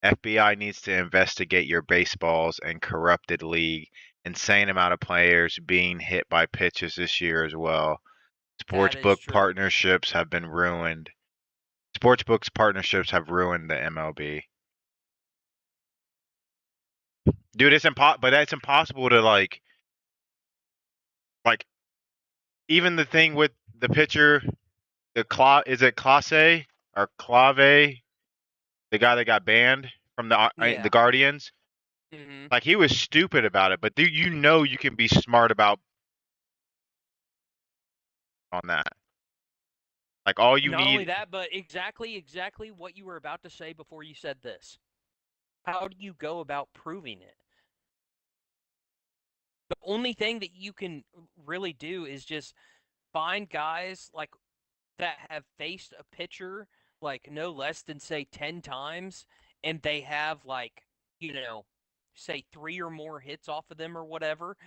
FBI needs to investigate your baseballs and corrupted league. Insane amount of players being hit by pitches this year as well. that is Sportsbook true. partnerships have been ruined. Sportsbooks partnerships have ruined the MLB. Dude, it's but it's impossible to like even the thing with the pitcher, is it Clase or Clave, the guy that got banned from the Yeah. the Guardians? Mm-hmm. Like he was stupid about it, but you can be smart about on that. Like all you Not only need. that, but exactly what you were about to say before you said this. How do you go about proving it? The only thing that you can really do is just find guys like that have faced a pitcher like no less than say 10 times and they have like, say 3 or more hits off of them or whatever,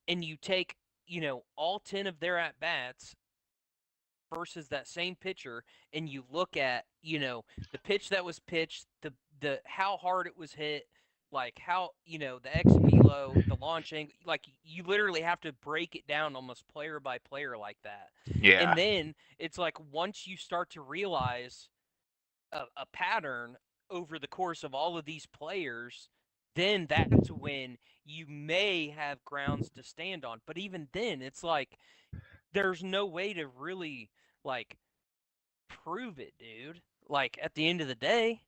and you take, all 10 of their at bats versus that same pitcher and you look at, the pitch that was pitched, the how hard it was hit, like how, the exit velo, the launch angle, like you literally have to break it down almost player by player like that. Yeah. And then it's like once you start to realize a pattern over the course of all of these players, then that's when you may have grounds to stand on. But even then, it's like there's no way to really like prove it, dude. Like at the end of the day.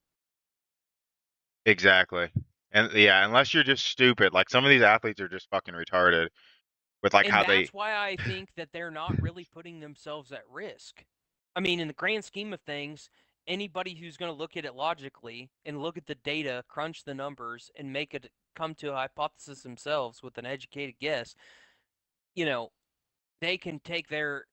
Exactly. And yeah, unless you're just stupid, like some of these athletes are just fucking retarded with like And how that's why I think that they're not really putting themselves at risk. I mean, in the grand scheme of things, anybody who's going to look at it logically and look at the data, crunch the numbers, and make it come to a hypothesis themselves with an educated guess, they can take their,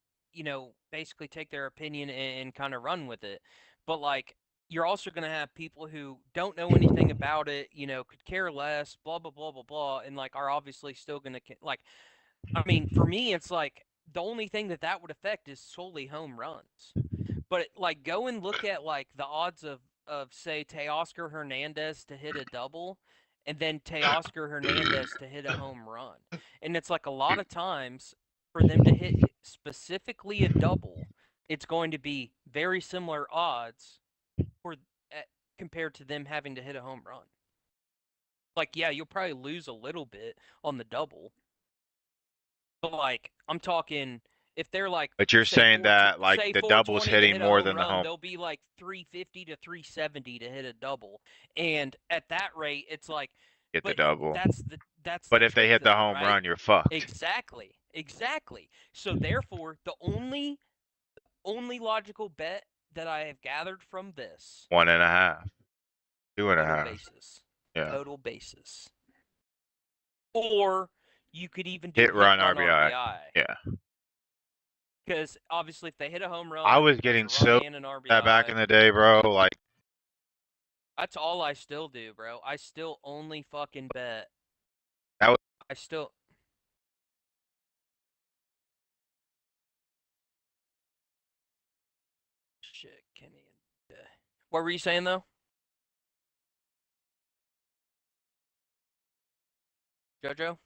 basically take their opinion and kind of run with it. But like, you're also going to have people who don't know anything about it, could care less, blah, blah, blah, blah, blah, and like are obviously still going to, like, I mean, for me, it's like the only thing that would affect is solely home runs. But like, go and look at like the odds of say Teoscar Hernandez to hit a double, and then Teoscar Hernandez to hit a home run. And it's like a lot of times for them to hit specifically a double, it's going to be very similar odds for compared to them having to hit a home run. Like, yeah, you'll probably lose a little bit on the double. But, like, I'm talking, if they're like... But you're saying that, like, the double's hitting more than the home. They'll be like 350 to 370 to hit a double. And at that rate, it's like... Get the double. That's but if they hit the home run, you're fucked. Exactly. So, therefore, the only logical bet that I have gathered from this... 1.5. 2.5. basis. Yeah. Total basis. Or you could even do hit run RBI. Yeah. Because obviously, if they hit a home run, I was getting so that back in the day, bro. Like, that's all I still do, bro. I still only fucking bet. I still. Shit, Kenny. What were you saying though? Jojo?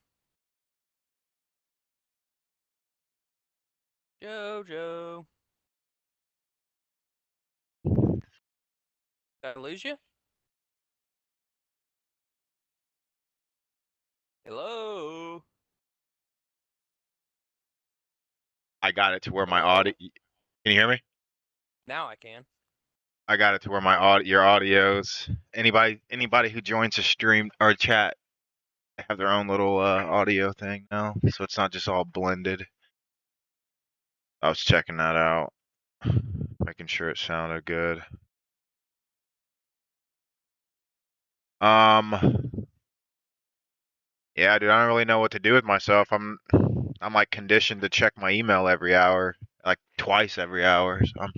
Jojo. Did I lose you? Hello? I got it to where my audio... Can you hear me? Now I can. I got it to where my your audios... Anybody who joins a stream or chat have their own little audio thing now, so it's not just all blended. I was checking that out, making sure it sounded good. Yeah, dude, I don't really know what to do with myself. I'm like conditioned to check my email every hour, like twice every hour. So I'm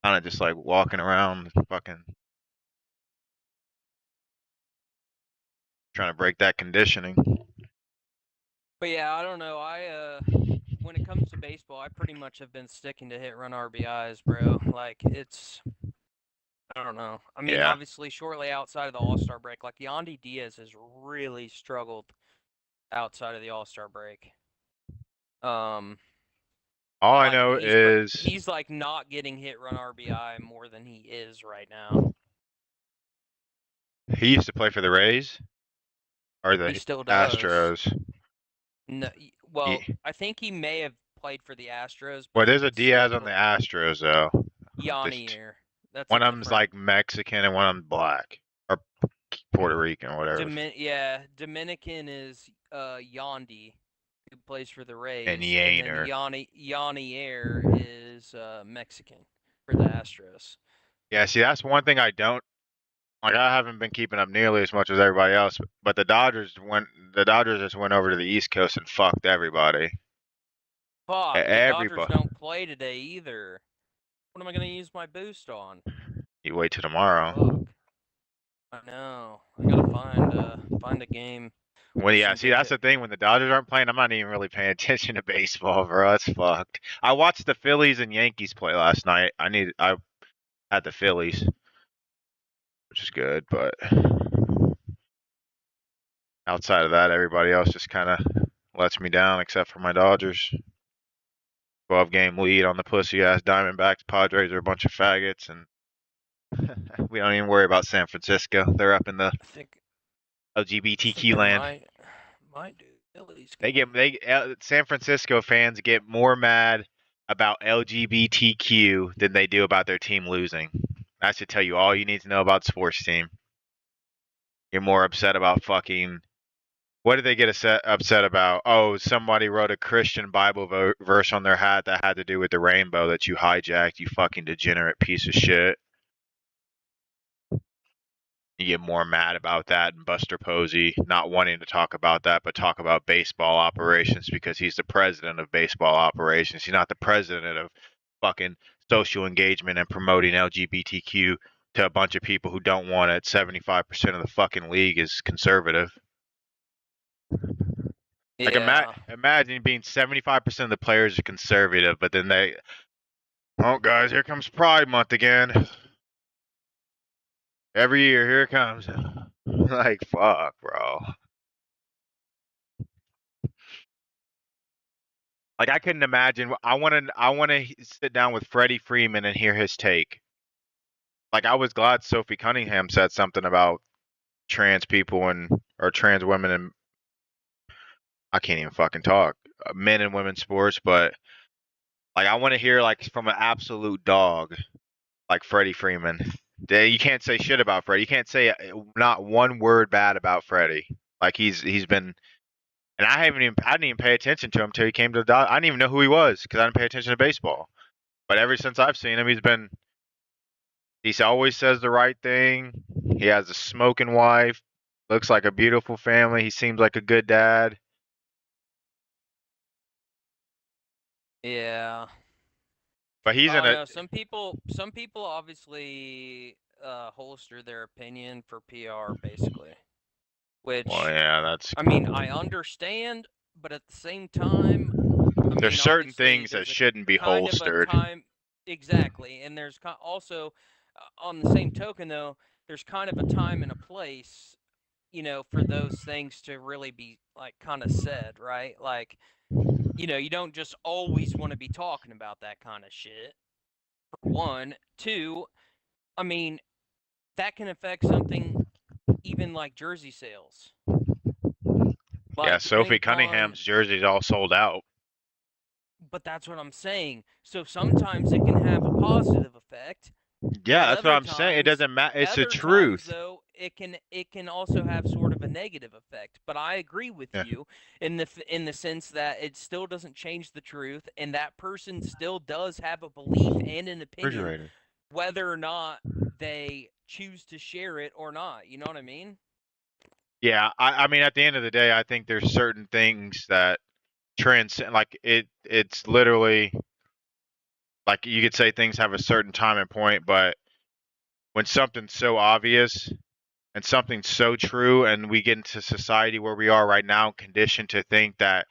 kind of just like walking around, fucking trying to break that conditioning. But yeah, I don't know. When it comes to baseball, I pretty much have been sticking to hit run RBIs, bro. Like, it's, I don't know. I mean, obviously, shortly outside of the All-Star break, like, Yandy Diaz has really struggled outside of the All-Star break. All I know is he's like not getting hit run RBI more than he is right now. He used to play for the Rays or the Astros. No, well, I think he may have played for the Astros. Well, there's a Diaz on the Astros though. Yanier. That's one of them's like Mexican and one of them's black or Puerto Rican or whatever. Dominican is Yandy, who plays for the Rays. And Yainer. Yanier is Mexican for the Astros. Yeah, see, that's one thing I don't like. I haven't been keeping up nearly as much as everybody else, but the Dodgers just went over to the East Coast and fucked everybody. Fuck, the Dodgers don't play today either. What am I gonna use my boost on? You wait till tomorrow. Fuck. I know. I gotta find a game. Well, yeah, see, that's the thing. When the Dodgers aren't playing, I'm not even really paying attention to baseball, bro. That's fucked. I watched the Phillies and Yankees play last night. I had the Phillies, which is good, but outside of that, everybody else just kind of lets me down, except for my Dodgers. 12-game lead on the pussy-ass Diamondbacks. Padres are a bunch of faggots, and we don't even worry about San Francisco. They're up in the LGBTQ land. Might do. Phillies. San Francisco fans get more mad about LGBTQ than they do about their team losing. That should tell you all you need to know about sports team. You're more upset about fucking... What did they get upset about? Oh, somebody wrote a Christian Bible verse on their hat that had to do with the rainbow that you hijacked, you fucking degenerate piece of shit. You get more mad about that, and Buster Posey not wanting to talk about that, but talk about baseball operations because he's the president of baseball operations. He's not the president of fucking social engagement and promoting LGBTQ to a bunch of people who don't want it. 75% of the fucking league is conservative. Yeah. Like imagine being 75% of the players are conservative, but then oh guys, here comes Pride Month again. Every year, here it comes. Like, fuck, bro. Like, I couldn't imagine. I want to sit down with Freddie Freeman and hear his take. Like, I was glad Sophie Cunningham said something about trans people or trans women, and I can't even fucking talk, men and women's sports. But like, I want to hear like from an absolute dog like Freddie Freeman. You can't say shit about Freddie. You can't say not one word bad about Freddie. Like, he's been, and I didn't even pay attention to him until he came to the Dodgers. I didn't even know who he was because I didn't pay attention to baseball. But ever since I've seen him, he always says the right thing. He has a smoking wife, looks like a beautiful family. He seems like a good dad. Yeah. But he's I in don't a know. Some people obviously holster their opinion for PR, basically. Which, well, yeah, that's. I mean, I understand, but at the same time, I There's mean, certain obviously, things that there's a shouldn't be kind of a holstered. time, exactly, and there's also, on the same token, though, there's kind of a time and a place, you know, for those things to really be like kind of said, right? Like, you know, you don't just always want to be talking about that kind of shit. For one, two, I mean, that can affect something even like jersey sales. Yeah, Like, depending Sophie upon, Cunningham's jersey's all sold out. but that's what I'm saying. So sometimes it can have a positive effect, Yeah, but that's what I'm saying. It doesn't matter. It's the other times truth. though, it can also have sort of a negative effect. But I agree with Yeah. you in the sense that it still doesn't change the truth, and that person still does have a belief and an opinion, Refrigerator. whether or not they choose to share it or not. You know what I mean? Yeah, I mean, at the end of the day, I think there's certain things that transcend. Like it's literally like you could say things have a certain time and point, but when something's so obvious and something's so true, and we get into society where we are right now, conditioned to think that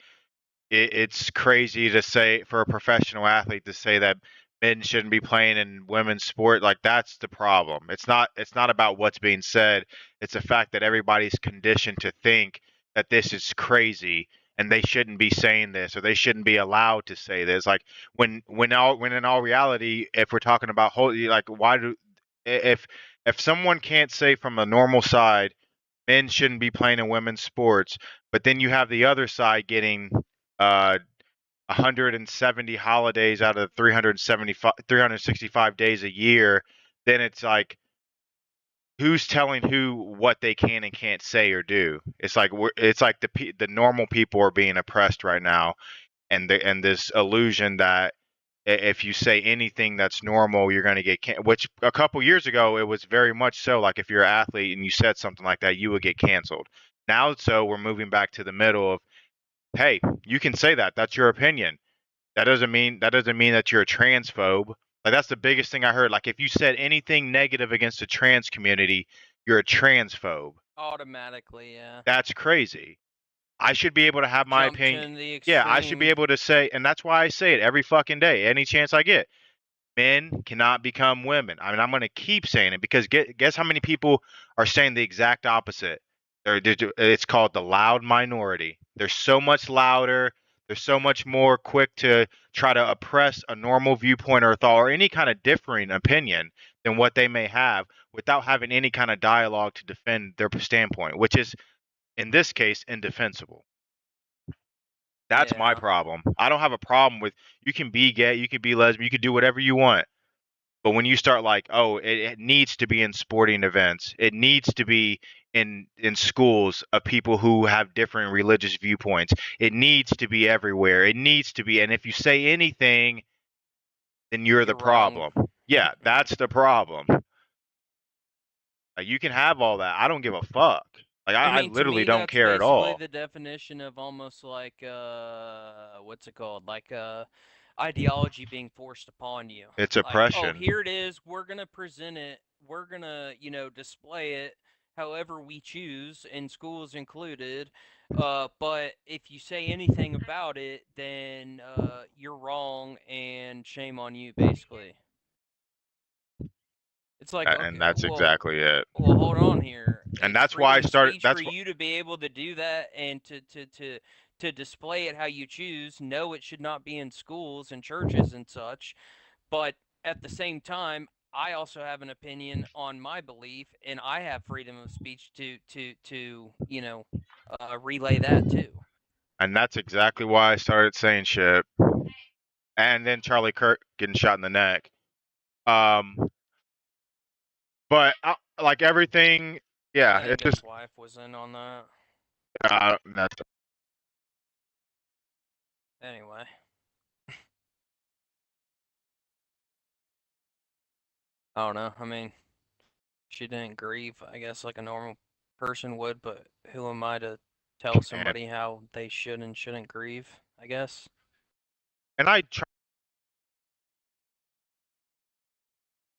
it's crazy to say for a professional athlete to say that men shouldn't be playing in women's sport. Like, that's the problem. It's not about what's being said. It's the fact that everybody's conditioned to think that this is crazy and they shouldn't be saying this, or they shouldn't be allowed to say this. Like, when in all reality, if we're talking about like, why do if someone can't say from a normal side men shouldn't be playing in women's sports, but then you have the other side getting 170 holidays out of 365 days a year, then it's like, who's telling who what they can and can't say or do? It's like the normal people are being oppressed right now, and this illusion that if you say anything that's normal, you're going to get which a couple years ago it was very much so. Like, if you're an athlete and you said something like that, you would get canceled. Now, so we're moving back to the middle of, hey, you can say that. That's your opinion. That doesn't mean that you're a transphobe. Like, that's the biggest thing I heard. Like, if you said anything negative against the trans community, you're a transphobe. Automatically, yeah. That's crazy. I should be able to have my Jump to opinion. the Yeah, I should be extreme. able to say, and that's why I say it every fucking day, any chance I get. Men cannot become women. I mean, I'm going to keep saying it because guess how many people are saying the exact opposite? It's called the loud minority. They're so much louder. They're so much more quick to try to oppress a normal viewpoint or thought or any kind of differing opinion than what they may have without having any kind of dialogue to defend their standpoint, which is, in this case, indefensible. That's my Yeah. problem. I don't have a problem with, you can be gay, you can be lesbian, you can do whatever you want. But when you start like, oh, it needs to be in sporting events, it needs to be in schools of people who have different religious viewpoints, it needs to be everywhere. It needs to be, and if you say anything, then you're the You're wrong. problem. Yeah, that's the problem. Like, you can have all that. I don't give a fuck. Like, I mean, to literally me, don't that's care at basically all. the definition of almost like what's it called? Like ideology being forced upon you. It's Like, oh, oppression. here it is. We're gonna present it. We're gonna, you know, display it however we choose, and schools included. But if you say anything about it, then you're wrong, and shame on you, basically. It's like, okay, And that's well, exactly it. well, hold on here. And It's that's why I freedom of started. speech for That's you to be able to do that and to display it how you choose. No, it should not be in schools and churches and such. But at the same time, I also have an opinion on my belief, and I have freedom of speech to relay that too. and that's exactly why I started saying shit. And then Charlie Kirk getting shot in the neck. But like everything, yeah, I think it's just his wife was in on that. that's Anyway. I don't know. I mean, she didn't grieve, I guess, like a normal person would, but who am I to tell and, somebody how they should and shouldn't grieve, I guess? and I try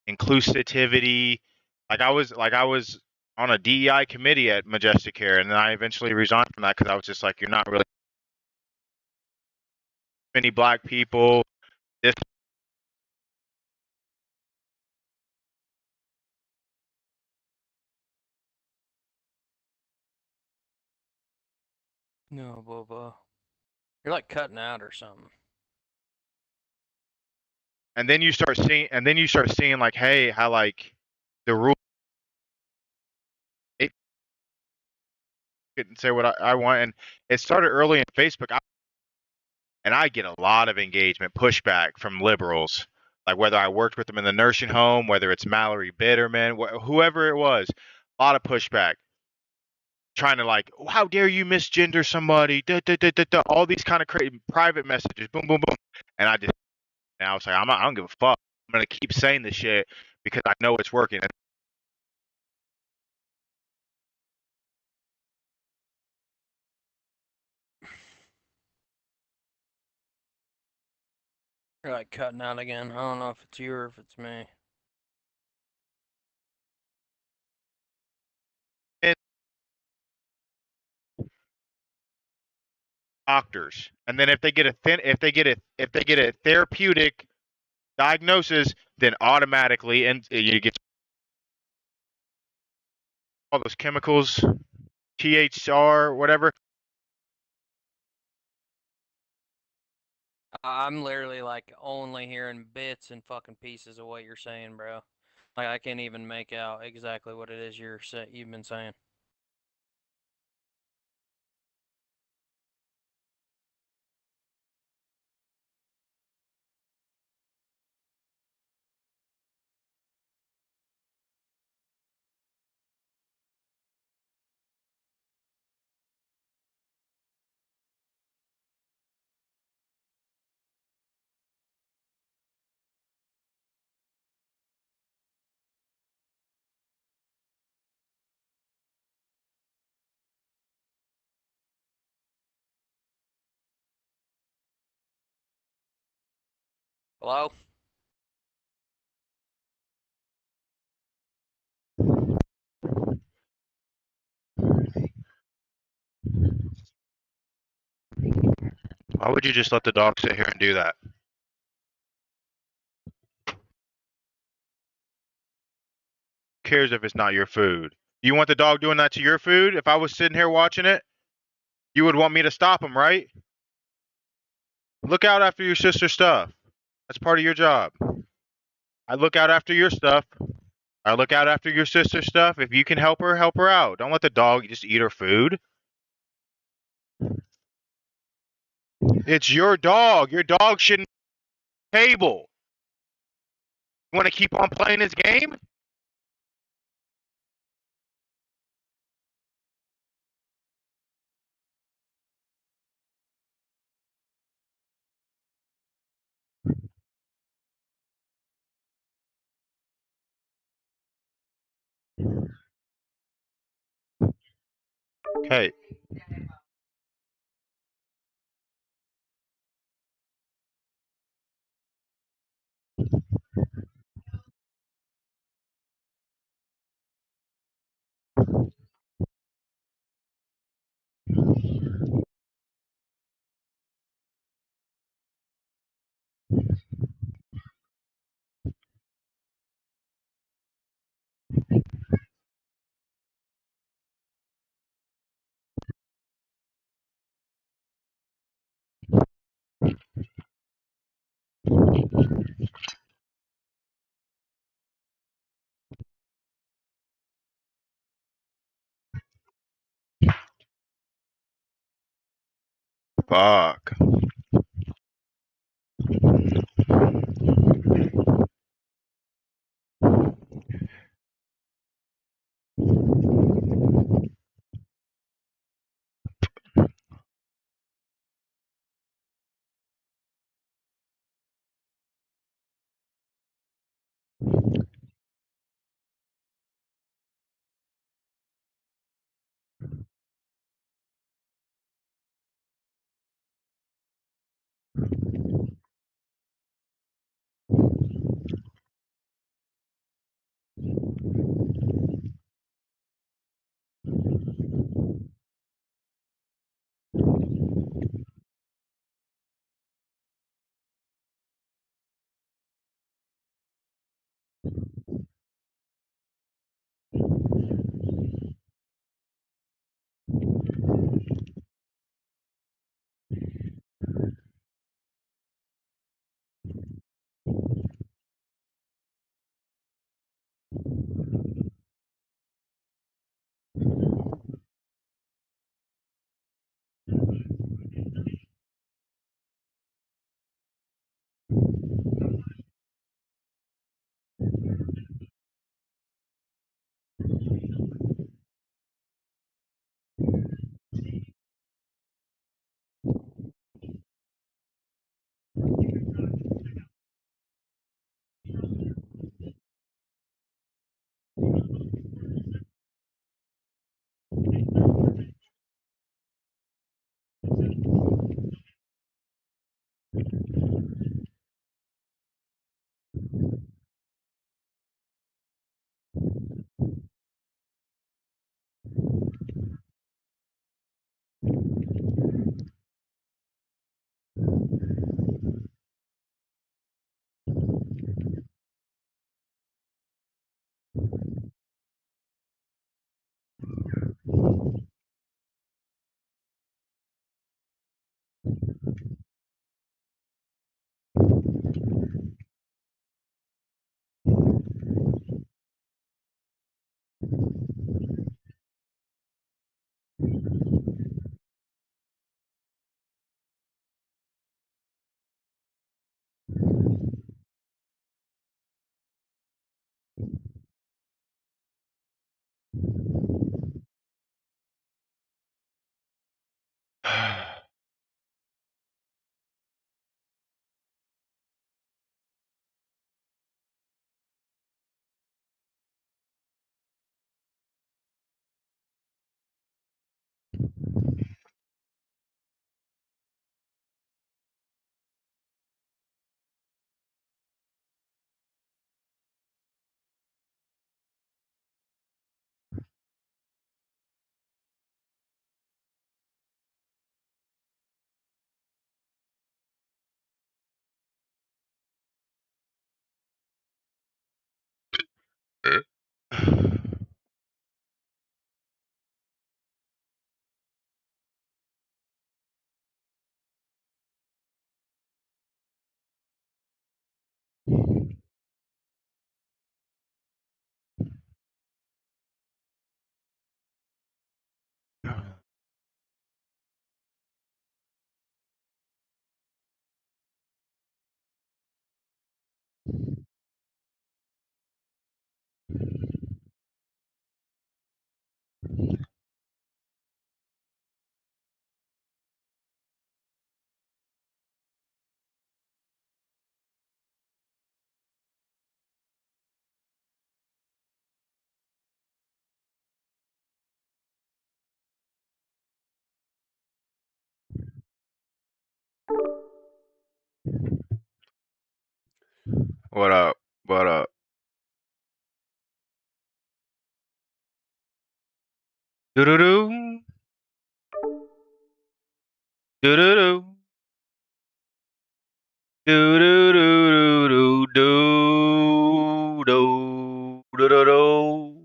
inclusivity. Like I was on a DEI committee at Majestic Care, and then I eventually resigned from that because I was just like, you're not really many black people. This No, Bubba. You're like cutting out or something. and then you start seeing like, hey, how like the rule it couldn't say what I want, and it started early in Facebook. And I get a lot of engagement, pushback from liberals, like whether I worked with them in the nursing home, whether it's Mallory Bitterman, whoever it was, a lot of pushback, trying to like, "Oh, how dare you misgender somebody, da, da, da, da, da," all these kind of crazy private messages, boom, boom, boom. And I was like, I don't give a fuck. I'm gonna keep saying this shit because I know it's working. You're like cutting out again. I don't know if it's you or if it's me. And doctors, and then if they get a therapeutic diagnosis, then automatically, and you get all those chemicals, THR, whatever. I'm literally like only hearing bits and fucking pieces of what you're saying, bro. Like I can't even make out exactly what it is you've been saying. Hello? Why would you just let the dog sit here and do that? Who cares if it's not your food? You want the dog doing that to your food? If I was sitting here watching it, you would want me to stop him, right? Look out after your sister's stuff. That's part of your job. I look out after your stuff. I look out after your sister's stuff. If you can help her out. Don't let the dog just eat her food. It's your dog. Your dog shouldn't be on the table. You want to keep on playing this game? Hey, Fuck. What up? What up? Do do do. Do do do. Do do do do do do do do do.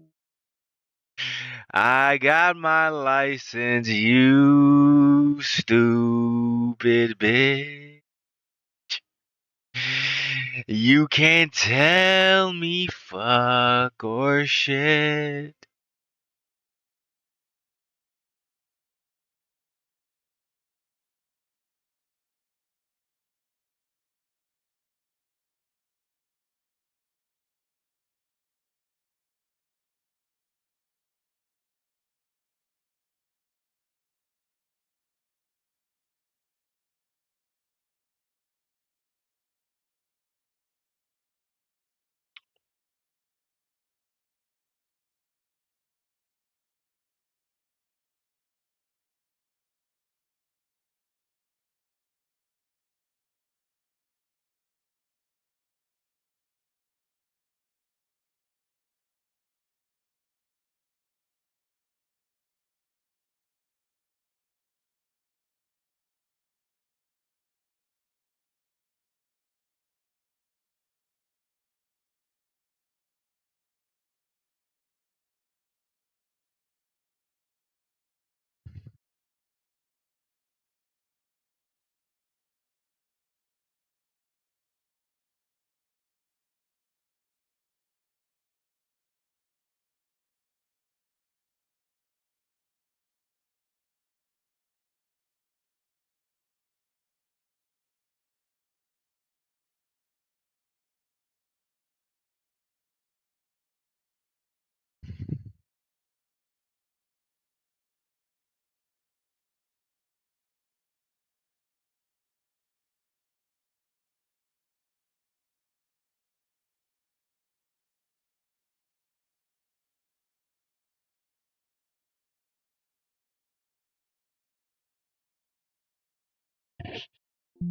I got my license, you stupid bitch. You can't tell me fuck or shit. Oh,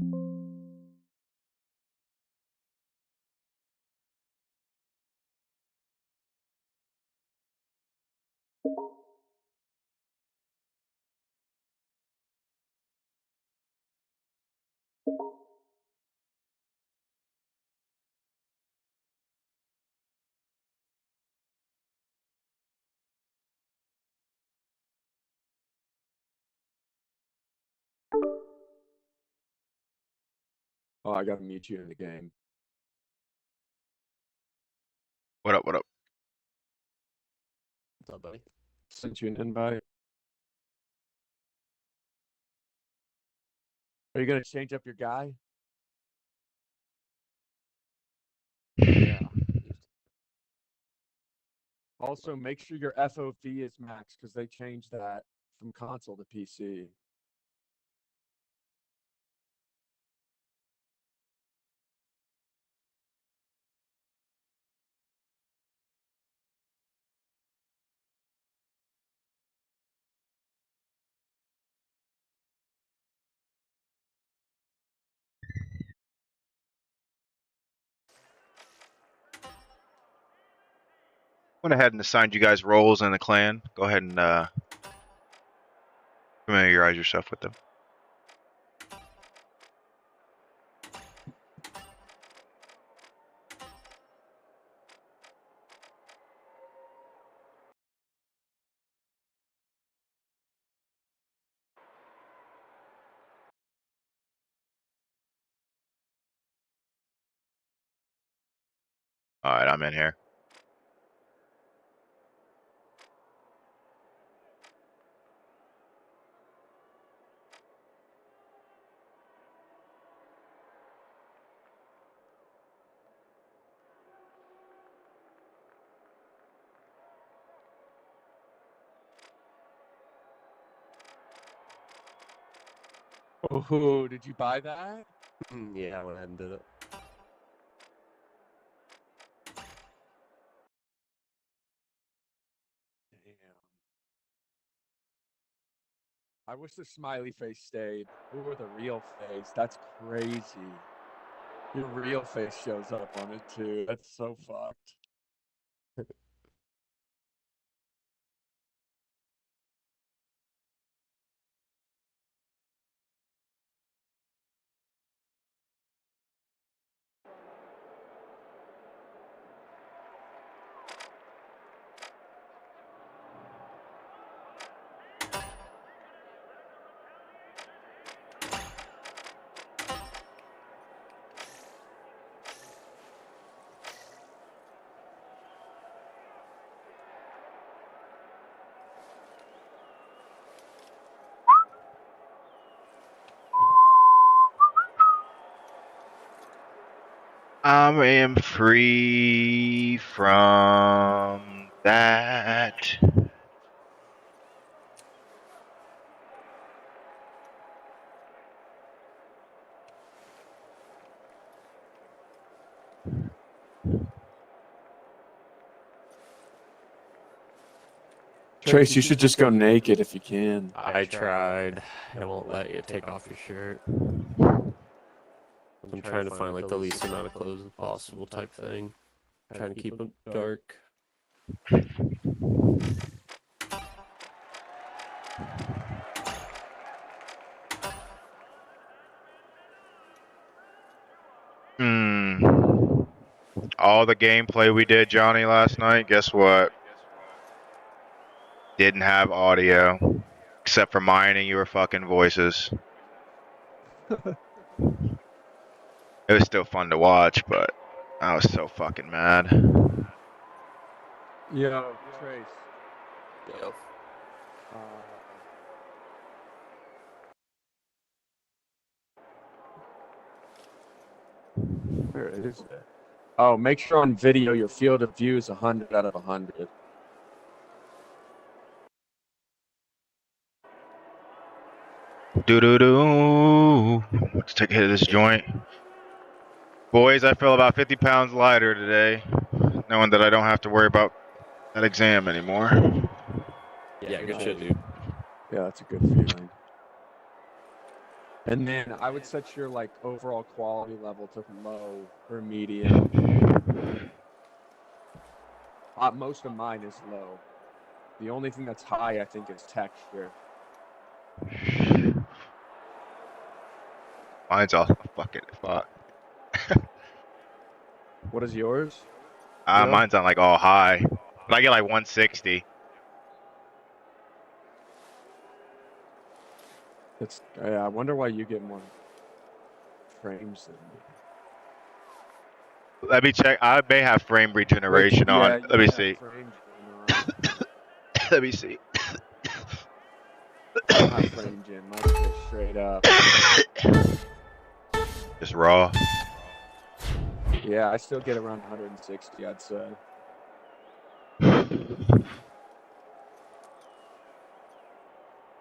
I gotta mute you in the game. What up? What up? What's up, buddy? Sent you an invite. Are you gonna change up your guy? Yeah. Also, make sure your FOV is max because they changed that from console to PC. Went ahead and assigned you guys roles in the clan. Go ahead and familiarize yourself with them. All right, I'm in here. Oh, did you buy that? Yeah, I went ahead and did it. Damn. I wish the smiley face stayed. Or the real face. That's crazy. Your real face shows up on it too. That's so fucked. I am free from that. Trace, you should just go naked if you can. I tried. It won't let you take off your shirt. I'm trying to find like the least amount of clothes as possible type thing. Trying to keep them dark. All the gameplay we did, Johnny, last night, guess what? Didn't have audio. Except for mine and your fucking voices. It was still fun to watch, but I was so fucking mad. Yo, Trace. Yo. Where is it? Oh, make sure on video your field of view is 100 out of 100. Doo-doo-doo. Let's take a hit of this joint. Boys, I feel about 50 pounds lighter today, knowing that I don't have to worry about that exam anymore. Yeah, good shit, dude. Yeah, that's a good feeling. And then I would set your like overall quality level to low or medium. Most of mine is low. The only thing that's high, I think, is texture. Mine's all fucking fuck. What is yours? Mine's on like all high. But I get like 160. It's I wonder why you get more frames than me. Let me check. I may have frame regeneration on. Let me see. Let me see. I don't have frame gen. Mine's just straight up. Just raw. Yeah, I still get around 160, I'd say.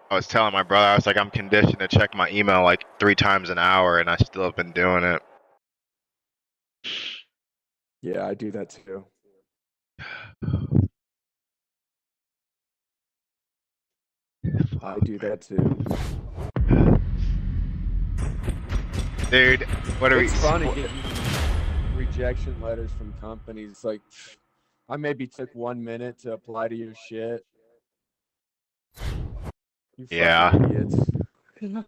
I was telling my brother, I was like, I'm conditioned to check my email like 3 times an hour, and I still have been doing it. Yeah, I do that too. I do that too. Dude, what are we? It's funny getting rejection letters from companies. Like, I maybe took 1 minute to apply to your shit. You Yeah. fucking idiots.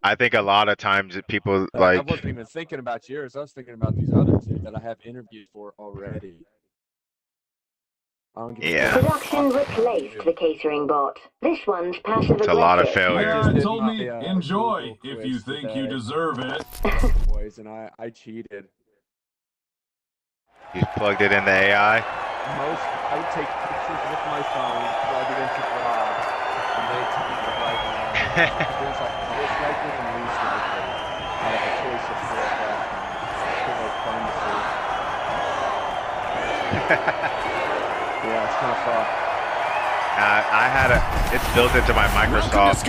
I think a lot of times that people I like. wasn't even thinking about yours. I was thinking about these other two that I have interviewed for already. I don't give a Yeah. fuck. Production replaced the catering bot. This one's passive It's a lot of aggressive. failure. just Yeah, did told my, me enjoy Google if quiz you think you today. deserve it. Boys, and I cheated. You plugged it in the AI. I would take pictures with my phone, plug it into Grok, and then tell me the right one. There's like most likely and least likely. I have a choice of 4 questions. It's like fun to see. Yeah, it's kind of fun. I had it's built into my Microsoft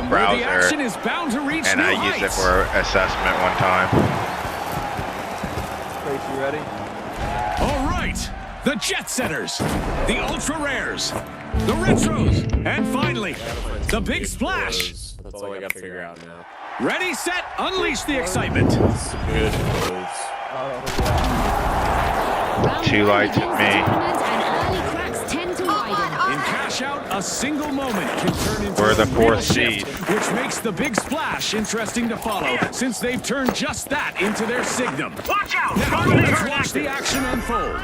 browser, is bound to reach and I used it for assessment one time. Grace, you ready? All right, the Jet Setters, the Ultra Rares, the Retros, and finally, the Big Splash. That's all I gotta figure out now. Ready, set, unleash the excitement. It's good clothes. Oh, yeah. Two lights at me. In cash out, a single moment can turn into We're the a real 4th shift, seed. which makes the Big Splash interesting to follow, since they've turned just that into their signum. Watch out! Now, let's watch the action unfold.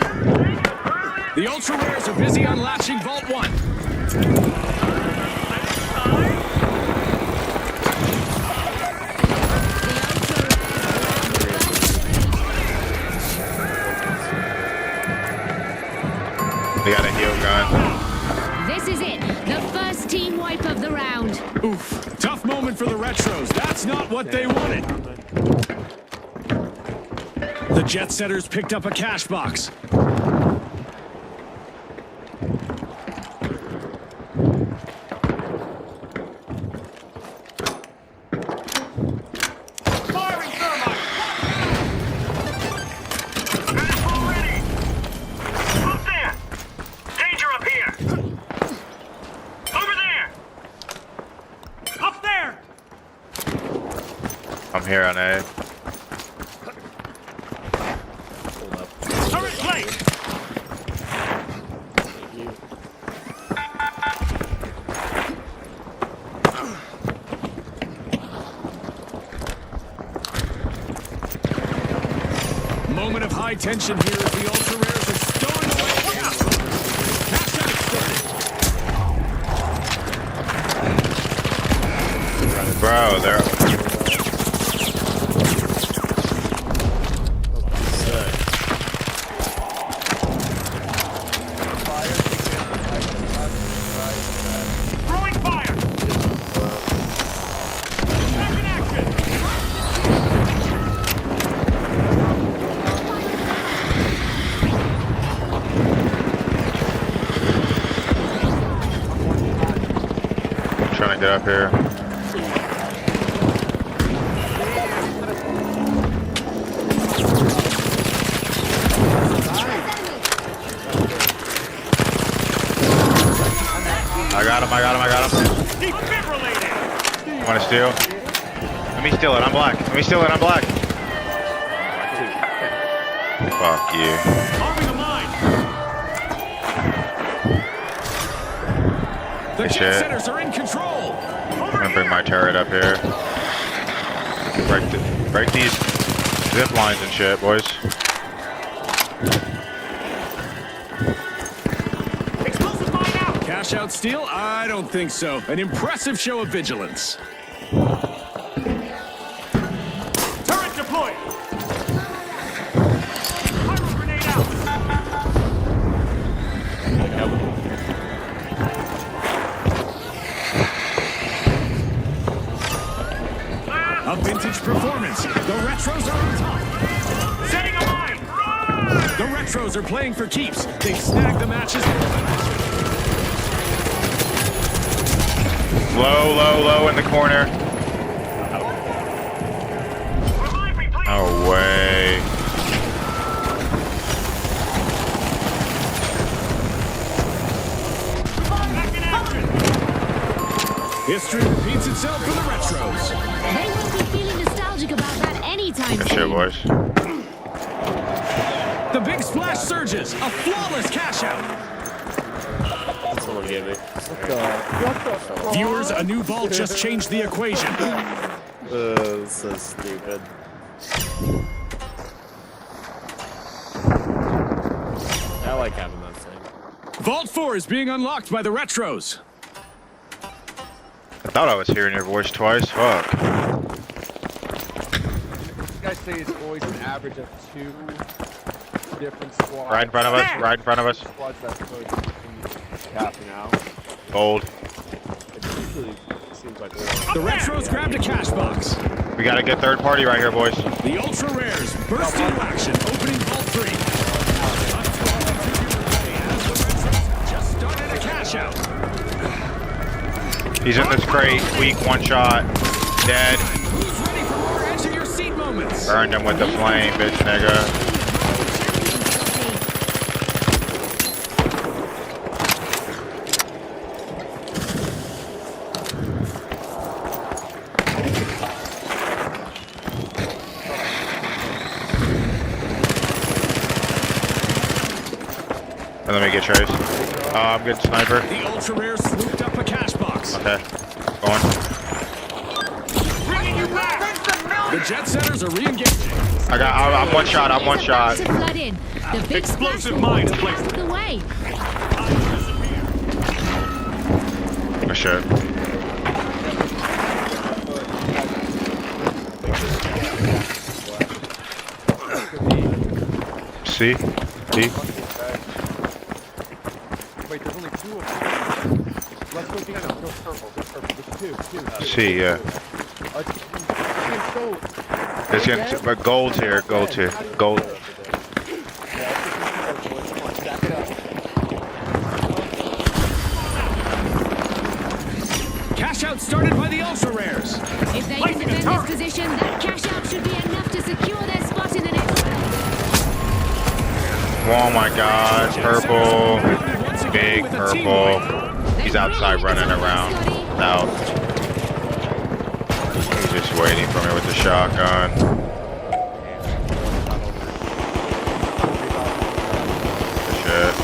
The Ultra Rares are busy unlatching Vault 1. We got a heal gun. This is it, the first team wipe of the round. Oof, tough moment for the Retros. That's not what they wanted. The Jet Setters picked up a cash box. Firing thermite! Asshole ready! Up there! Danger up here! Over there! Up there! I'm here on A. Turret plate! Moment of high tension here as the Ultra Rares are stowing away. Look out! Cash out extended. Bro, they're. Throwing fire! Back in action! I'm trying to get up here. I got him. Defibrillated! Want to steal? Let me steal it. I'm black. Let me steal it. I'm black. Fuck you. Arming a mine. The Good jet shit. setters are in control. I'm gonna bring my turret up here. Break these zip lines and shit, boys. Explosive mine out. Cash out steal? I don't think so. An impressive show of vigilance. Turret deployed. Pyro grenade out. A vintage performance. The Retros are on top. Setting a mine. The Retros are playing for keeps. They've snagged the matches. Low in the corner. No way. History repeats itself for the Retros. They won't be feeling nostalgic about that anytime Good shit, soon. boys. The big splash surges. A flawless cash out. Someone give me. Viewers, a new vault just changed the equation. So stupid. I like having that thing. Vault 4 is being unlocked by the Retros. I thought I was hearing your voice twice. Fuck. You guys say it's always an average of 2 different squads. Right in front of us. Right in front of us. Squads that could be capping out. Gold. It usually seems like The Retros grabbed a cash box. We got a good third party right here, boys. The Ultra Rares burst into action, opening Vault 3. Just started a cash out. He's in this crate. Weak. One shot. Dead. Who's ready for more edge of your seat moments? Burned him with the flame, bitch nigga. Let me get Trace. I'm good, sniper. The Ultra Rares swooped up a cash box. Okay. Going. Bringing you back. The jet setters are re-engaging. I'm one shot. I'm one shot. To flood in. The big Explosive splash mines will be placed. out of the way. Oh shit. C. D. Wait, there's only 2 of them. Let's go get them. Go purple. Go purple. There's 2. C, yeah. There's gonna, but gold's here. Gold's here. Gold. Cash out started by the Ultra Rares. If they can defend this position, that cash out should be enough to secure their spot in the next round. Oh my god. Purple. Big purple. He's outside running around. Out. He's just waiting for me with the shotgun. Shit.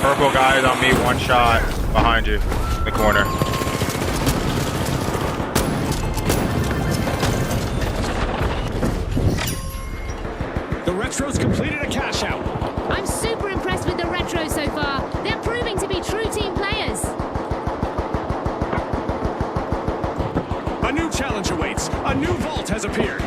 Purple guys on me, one shot behind you in the corner. The Retros completed a cash out. I'm super impressed with the Retros so far. They're proving to be true team players. A new challenge awaits. A new vault has appeared.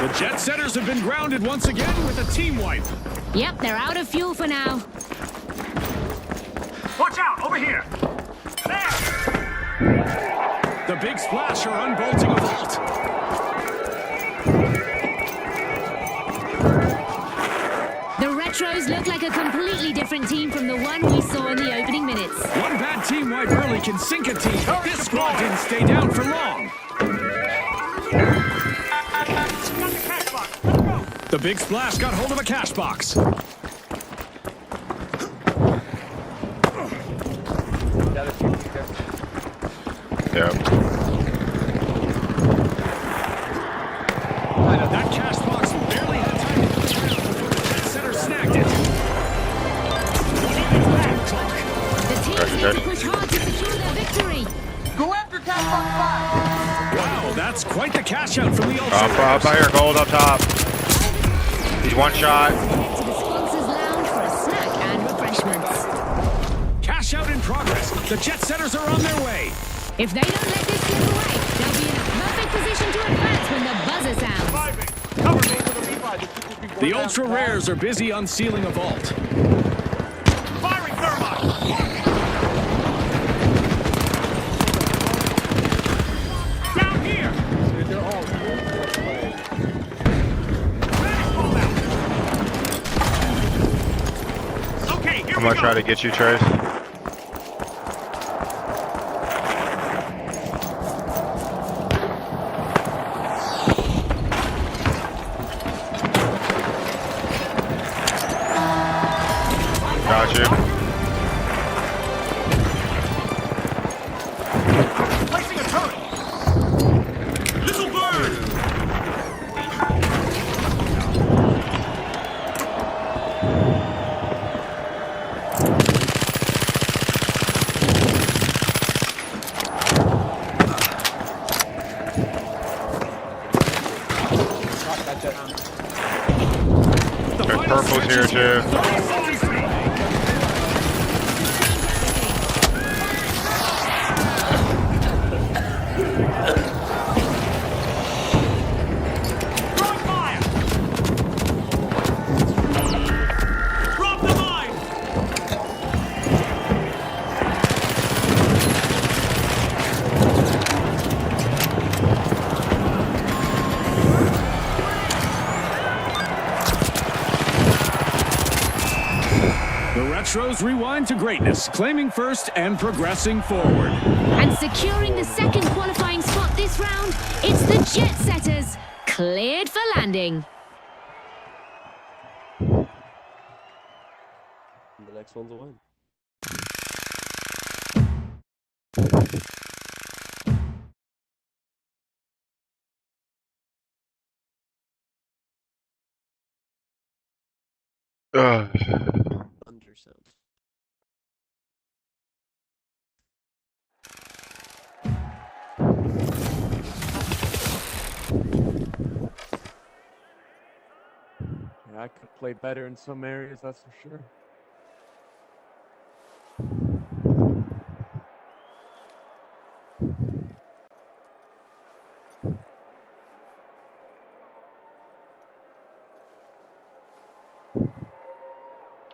The jet setters have been grounded once again with a team wipe. Yep, they're out of fuel for now. Watch out! Over here! There! The big splash are unbolting a vault. Retros look like a completely different team from the one we saw in the opening minutes. One bad team wipe early can sink a team, but this squad didn't stay down for long. The big splash got hold of a cash box. Yep. That cash box barely had time to put down before the jet setter snagged it. The teams need to push hard to secure their victory. Go after cash box 5. Wow, that's quite the cash out from the Ultra Up by here, gold up top. He's one shot. To the sponsors' lounge for a snack and refreshments. Cash out in progress. The jet setters are on their way. If they don't let this slip away, they'll be in a perfect position to advance when the buzzer sounds. The ultra rares are busy unsealing a vault. Firing thermite! Down here. They're all Okay, here I'm we gonna go. try to get you, Trace. Got you. Placing a turret. Little bird. There's purples here too. Throwing fire. Drop the mine. The Retros rewind to greatness, claiming first and progressing forward. And securing the second qualifying spot this round, it's the jet setters. Cleared for landing. The next one's a win. Ugh. Undersound. Yeah, I could play better in some areas, that's for sure.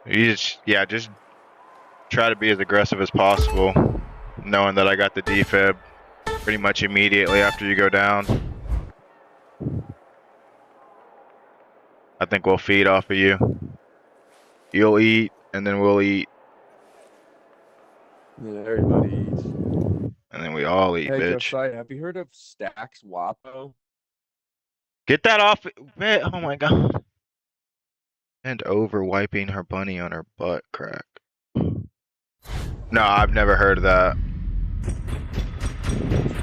You just try to be as aggressive as possible, knowing that I got the defib pretty much immediately after you go down. I think we'll feed off of you. You'll eat, and then we'll eat, Yeah, everybody eats. and then we all eat, Hey, bitch. Josiah, have you heard of Stacks Wapo? Get that off, man. Oh my god. And over wiping her bunny on her butt crack. No, I've never heard of that.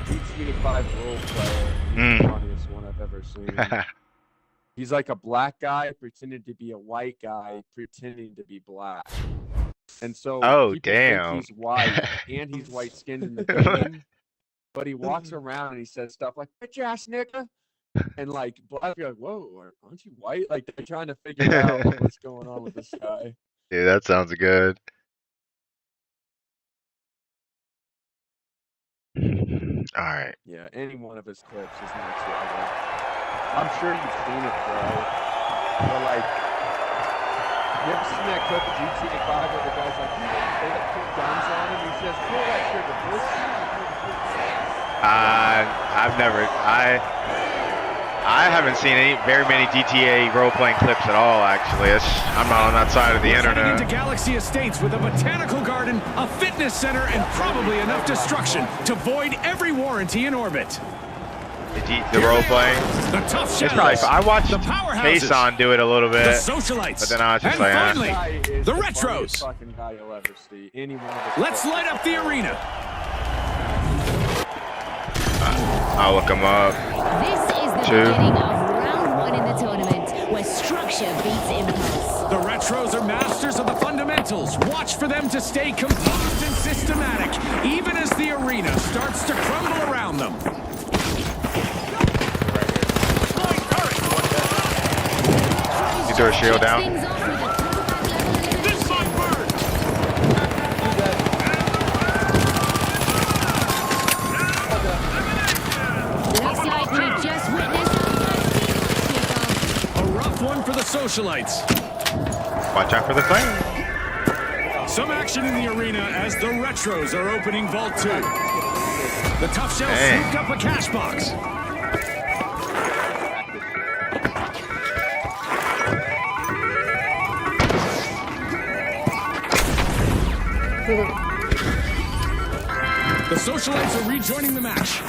GTA 5 role player. He's Mm. the funniest one I've ever seen. He's like a black guy pretending to be a white guy pretending to be black. And so Oh, people damn. think he's white and he's white skinned in the game. But he walks around and he says stuff like, "Bitch ass nigga." And like black people are like, "Whoa, aren't you white?" Like they're trying to figure out what's going on with this guy. Dude, that sounds good. Alright. Yeah, any one of his clips is next level. I'm sure you've seen it, bro. But like, you ever seen that clip of GTA 5 where the guy's like, they like put guns on him? He says, "Pull that trigger, pull the trigger." I've never, I haven't seen very many GTA role-playing clips at all, actually. I'm not on that side of the We're heading internet. into Galaxy Estates with a botanical garden, a fitness center, and probably enough destruction to void every warranty in orbit. The role-playing. The tough It's probably. shells, I watched the powerhouses, Faison do it a little the bit. socialites, But then I was just and like, finally, Guy is the funniest retros. fucking guy you'll ever see. Any one of his Let's light up the arena. I'll look them up. This is the Two. beginning of round 1 in the tournament, where structure beats impulse. The retros are masters of the fundamentals. Watch for them to stay composed and systematic, even as the arena starts to crumble around them. You throw a shield down. Things off with a throwback level elimination. Looks like we've just witnessed A rough one for the socialites. Watch out for the flame. Some action in the arena as the retros are opening Vault 2. The tough shell Dang. swooped up a cash box. The socialites are rejoining the match.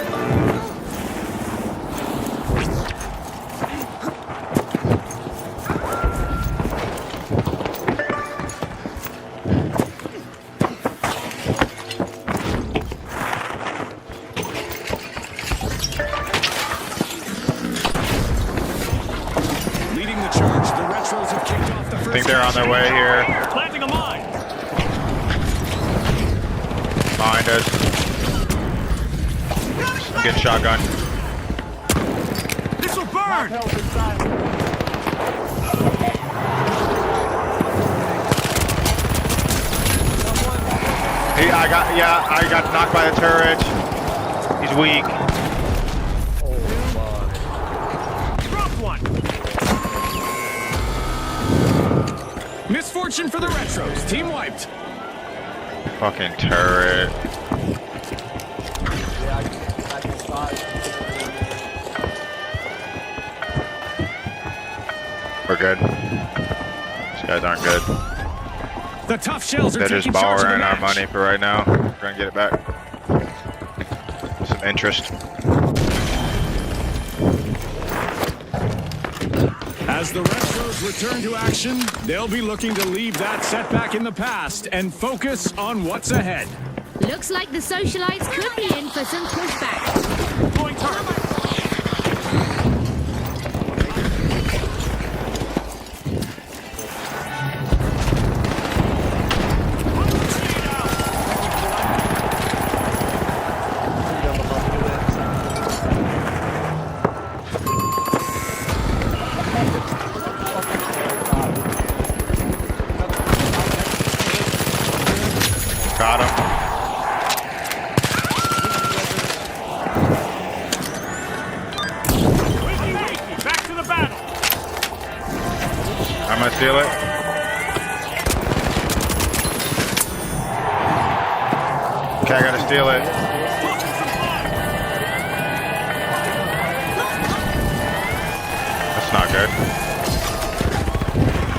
Leading the charge, the retros have kicked off the first. I think they're on their way here. Planting a mine. Behind us. I'm getting shotgun. This will burn. I got knocked by the turret. He's weak. Drop one. Misfortune for the retros. Team wiped. Fucking turret. Yeah, I can side. We're good. These guys aren't good. The tough shells are They're just taking charge of the borrowing our match. money for right now. We're gonna get it back. Some interest. As the retros return to action, they'll be looking to leave that setback in the past and focus on what's ahead. Looks like the socialites could be in for some pushback. Going target. Got him. Back to the battle. I'm gonna steal it. Okay, I gotta steal it. That's not good.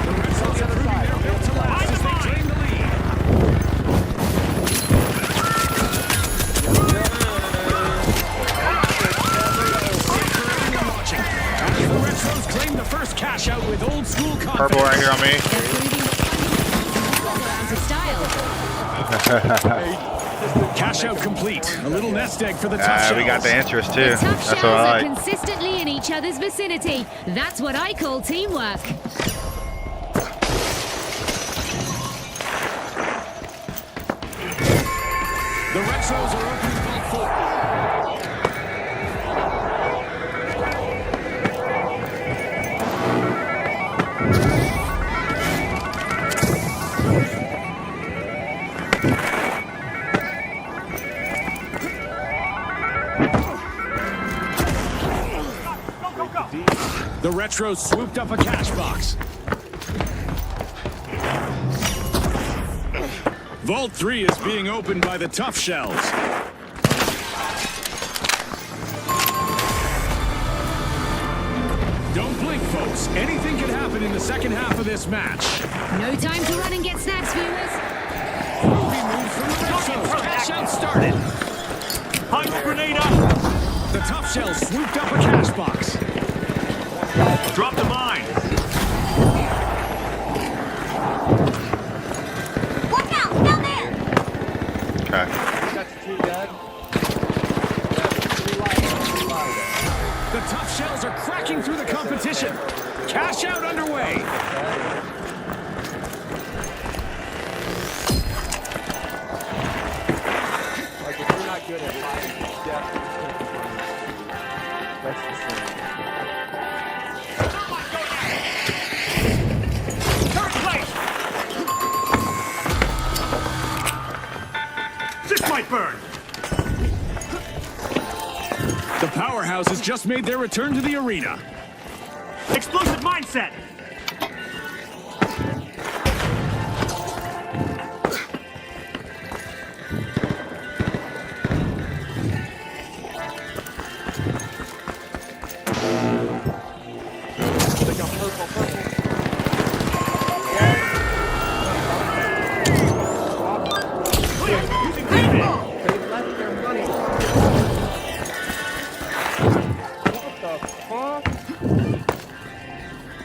The retros are proving their will to last as they claim the lead. Watching. As the retros claim the first cash out with old school confidence. Purple right here on me. They're proving the fundamentals are out of style. Cash out complete. A little nest egg for the tough shells. We got the interest too. The tough That's shells what I are like. consistently in each other's vicinity. That's what I call teamwork. The retros are opening Vault 4. The retros swooped up a cash box. Vault 3 is being opened by the tough shells. folks. Anything can happen in the second half of this match. No time to run and get snacks, viewers. Movie moves from the Red Sox. Cash out started. Punch grenade up. The Tough Shells swooped up a cash box. Drop the mine. Look out! Down there! Okay. That's too dead. The Tough Shells are cracking through the competition. Cash out underway. Like, if you're not good at lying, death is going to be that's the same. Third place. This might burn. The Powerhouses just made their return to the arena. Explosive mindset. They got purple. Using grenade. They left their money. What the fuck?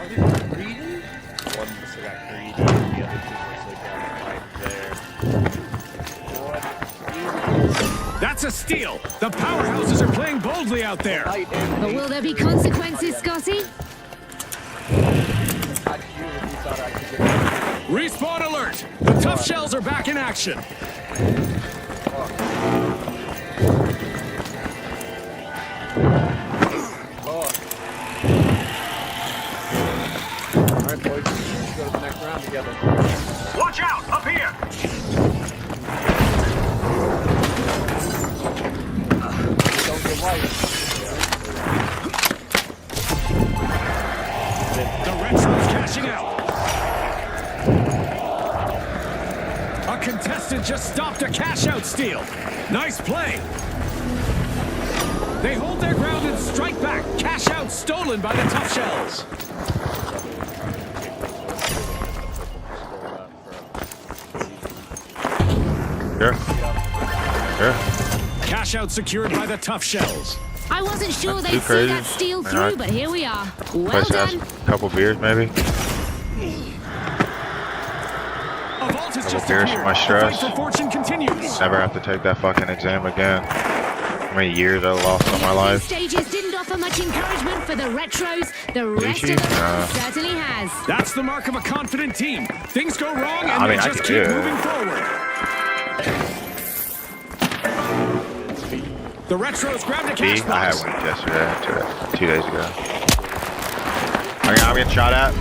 Are these greedy? One must have got greedy, and the other two must have got right there. That's a steal. The Powerhouses are playing boldly out there. Light and But will there be consequences, Scotty? I'd you if you thought I could get it. Respawn alert. The Tough Shells are back in action. Alright, boys. Let's go to the next round together. Watch out! Up here. Don't get light. The Red Sox cashing out. A contestant just stopped a cash-out steal. Nice play. They hold their ground and strike back. Cash out stolen by the Tough Shells. Sure. Sure. Cash out secured by the Tough Shells. I wasn't sure That's they'd too see crazy. that steal Why through, not? but here we are. Well Place has done. a couple beers, maybe. A vault has Couple just beers for appeared. my The stress. fight for fortune continues. Never have to take that fucking exam again. How many years I lost on my These life? stages didn't offer much encouragement for the Retros. The rest she? of the No. world certainly has. That's the mark of a confident team. Things go wrong and I mean, they I just can keep do it. moving forward. The Retros grabbed a B, cash I had box. one yesterday, 2 days ago. I'm getting shot at.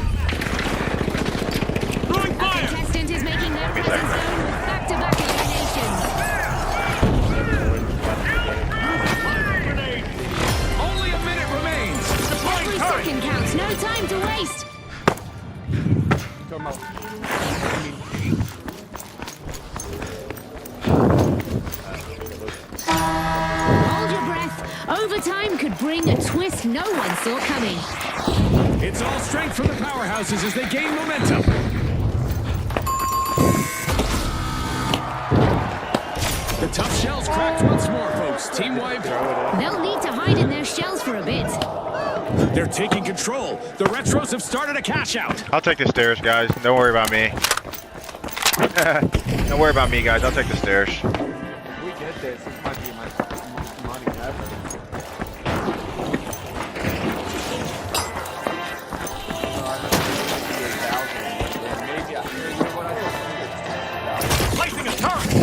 Throwing A fire. contestant is making their presence known with back-to-back eliminations. Only a minute remains. Every second counts. No time to waste. Come on. Hold your breath. Overtime could bring a twist no one saw coming. It's all strength from the Powerhouses as they gain momentum. The Tough Shells cracked once more, folks. Team wipe. They'll need to hide in their shells for a bit. They're taking control. The Retros have started a cash out. I'll take the stairs, guys. Don't worry about me. Don't worry about me, guys. I'll take the stairs. We get this. This might be my most money ever. Maybe I you know what I thought. Placing a turret.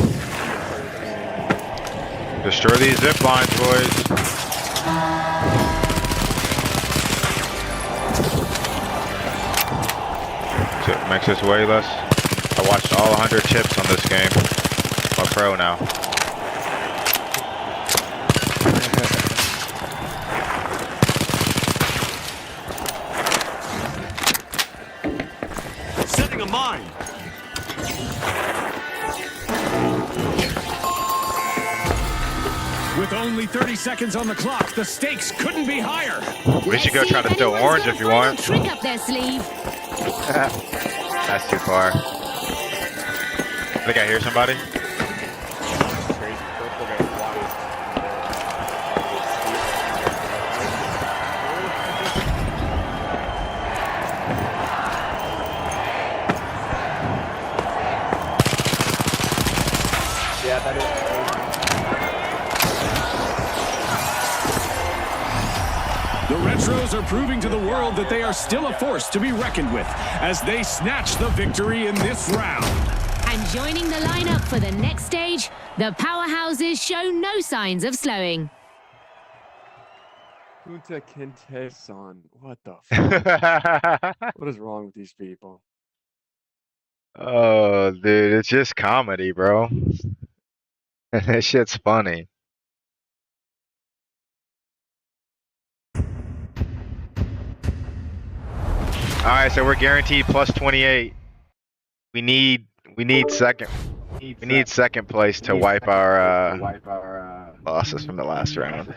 Destroy these zip lines, boys. So it makes us way less. I watched all 100 chips on this game. I'm a pro now. Setting a mine. With only 30 seconds on the clock, the stakes couldn't be higher. We should go Let's try see to steal anyone's orange got if a you final want. trick up their sleeve. That's too far. I think I hear somebody. Crazy purple and white. Yeah, that is crazy. The Retros are proving to the world that they are still a force to be reckoned with as they snatch the victory in this round. And joining the lineup for the next stage, the powerhouses show no signs of slowing. Kunta Kinte-san. What the fuck? What is wrong with these people? Oh, dude, it's just comedy, bro. That shit's funny. All right, so we're guaranteed plus 28. We need second. We need second place to wipe our losses from the last round.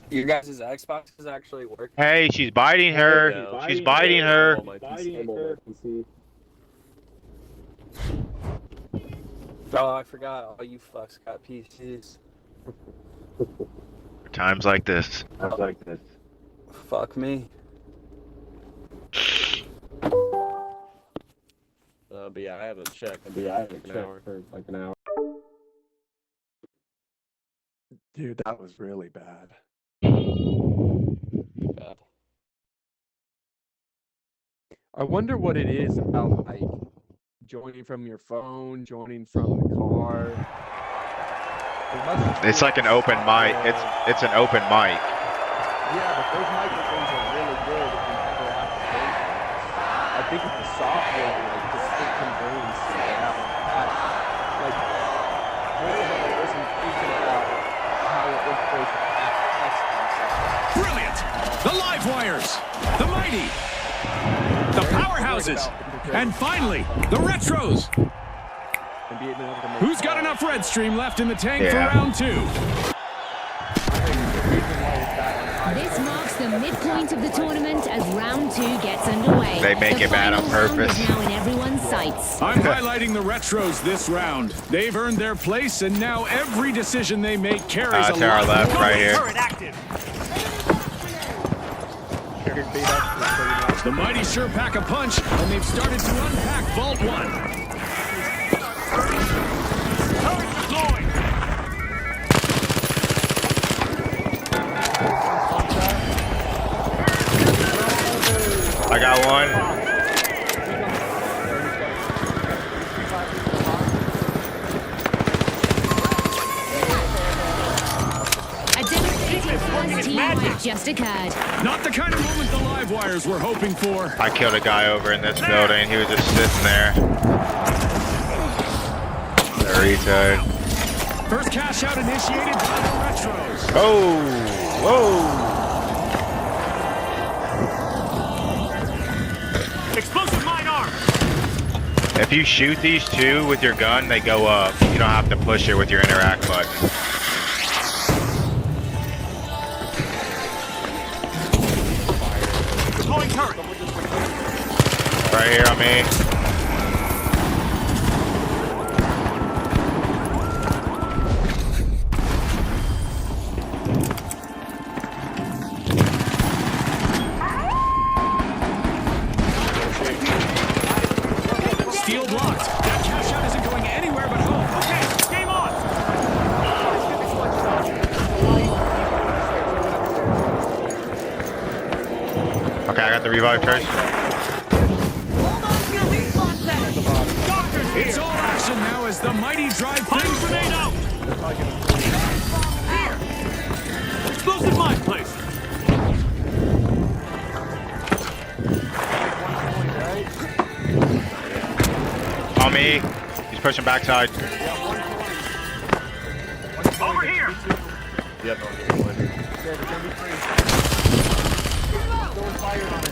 Your guys' Xboxes actually work. Hey, she's biting her. She's biting her. Oh, I forgot. All you fucks got PCs. Times like this. Fuck me. But yeah, I haven't checked. For like an hour. Dude, that was really bad. I wonder what it is about like joining from your phone, joining from the car. It's like an open mic. It's an open mic. Yeah, but those microphones are really good if you ever have to pay for them. I think it's the software, like the stick conversions they have on that. Like, what is it that wasn't thinking about how it integrates with actual text inside? Brilliant! The live wires! The mighty! The powerhouses! And finally, the Retros! And being able to make Who's got enough red stream left in the tank Yeah. for round 2? This marks the midpoint of the tournament as round 2 gets underway. They make The it bad on final round purpose. is now in everyone's sights. I'm highlighting the Retros this round. They've earned their place, and now every decision they make carries a To our lot. left, right here. The mighty sure pack a punch, and they've started to unpack Vault 1. I got one. A devastating first team wipe just occurred. Not the kind of moment the live wires were hoping for. I killed a guy over in this building. He was just sitting there. The retard. First cash out initiated by the Retros. Oh, whoa. Explosive mine arm. If you shoot these two with your gun, they go up. You don't have to push it with your interact button. Deploying turret. Right here on me. Steel blocked. That cash out isn't going anywhere but home. Okay, game on. Okay, I got the revive charge. It's all action now as the mighty drive things grenade out. Here. Explosive mine placed. On me. He's pushing backside. Over here. Yeah, there's gonna be three. Throwing fire on it.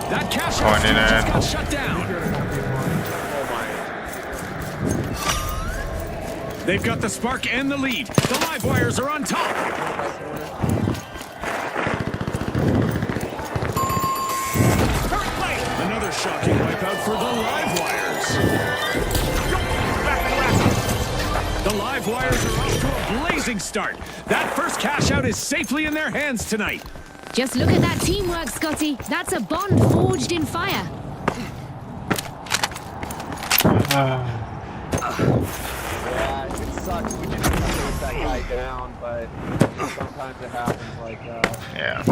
That cash Going out in just and- got shut down. They've got the spark and the lead. The live wires are on top. Another shocking wipeout for the live wires. The live wires are off to a blazing start. That first cash out is safely in their hands tonight. Just look at that teamwork, Scotty. That's a bond forged in fire. Yeah, it sucks we didn't chase that guy down, but sometimes it happens like that. Yeah.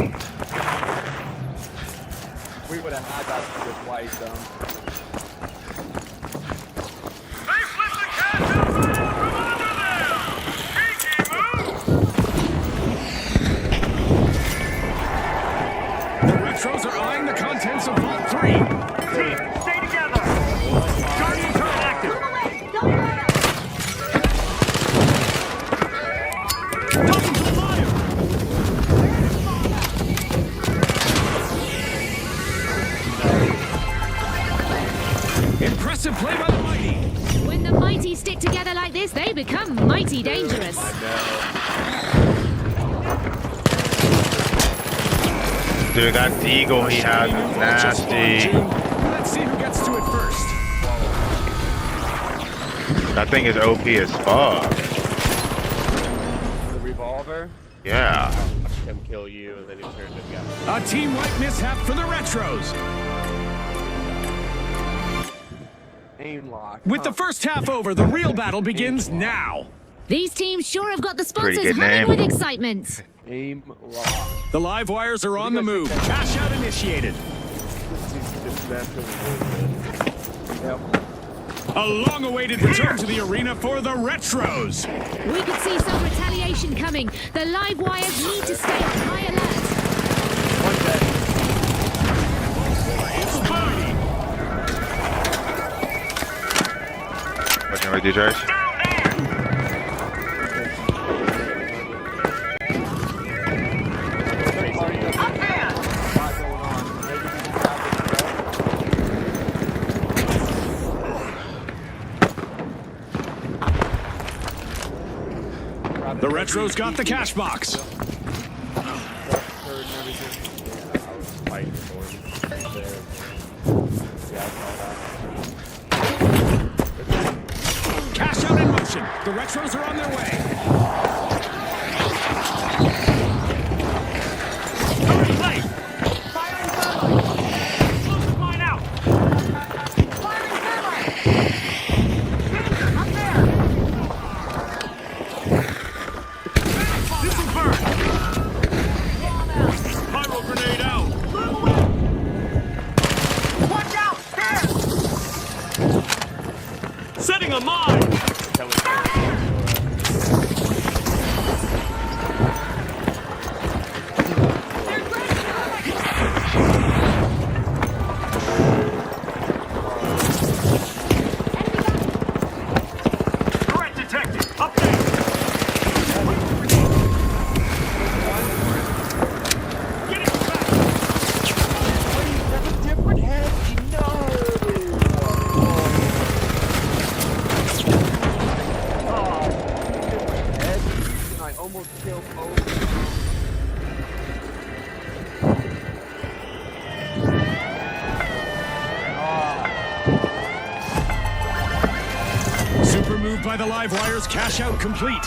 We would have had that with White, though. The Retros are eyeing the contents of Vault 3. Team, stay together. Guardian turret active. Double to fire! Impressive play by the Mighty. When the mighty stick together like this, they become mighty dangerous. Dude, that deagle he has is nasty. Let's see who gets to it first. That thing is OP as fuck. The revolver, Yeah. Him kill you, and then he turned him down. A team wipe mishap for the Retros. aim lock. With the first half over, the real battle begins now. These teams sure have got the Pretty sponsors good humming name. with excitement. Aim lock. The live wires are on the move. Cash out initiated. Yep. A long-awaited return to the arena for the Retros. We could see some retaliation coming. The live wires need to stay on high alert. One dead. What can we do, George? The Retros got the cash box. Fighting for him. There. Yeah, I saw that. Cash out in motion. The Retros are on their way. Cover play. Firing thermite. Explosive mine out. Firing thermite. Up there. This will burn. Pyro grenade out. Watch out. There. Setting a mine. Threat detected. Up there. Get it back. Different head. No. I almost killed both. Super move by the live wires. Cash out complete.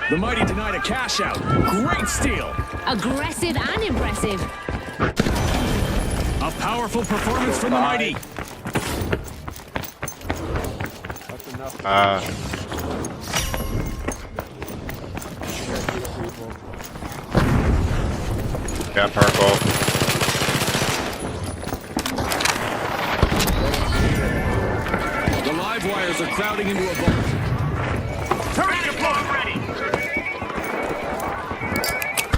The Mighty denied a cash out. Great steal. Aggressive and impressive. A powerful performance from the Mighty. That's enough. Got purple. The live wires are crowding into a vault. Turret deployed ready.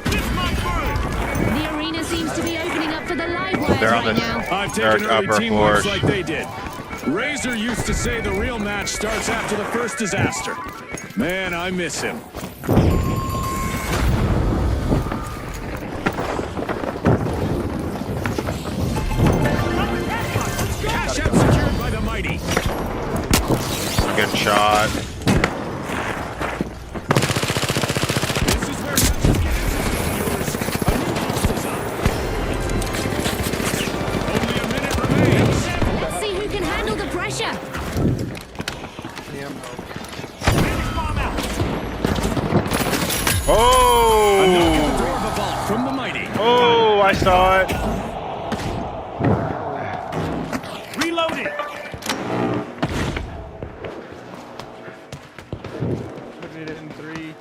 This might burn. The arena seems to be opening up for the live wires They're on right the- now. I've taken Third early upper teamwork floors. like they did. Razor used to say the real match starts after the first disaster. Man, I miss him. shot. This is where matches get interesting, viewers. A new host is up. Only a minute remains. Let's see who can handle the pressure. A knock at Oh! the door of a vault from the mighty. Oh, I saw it. Reloading. Put it in 3, 2.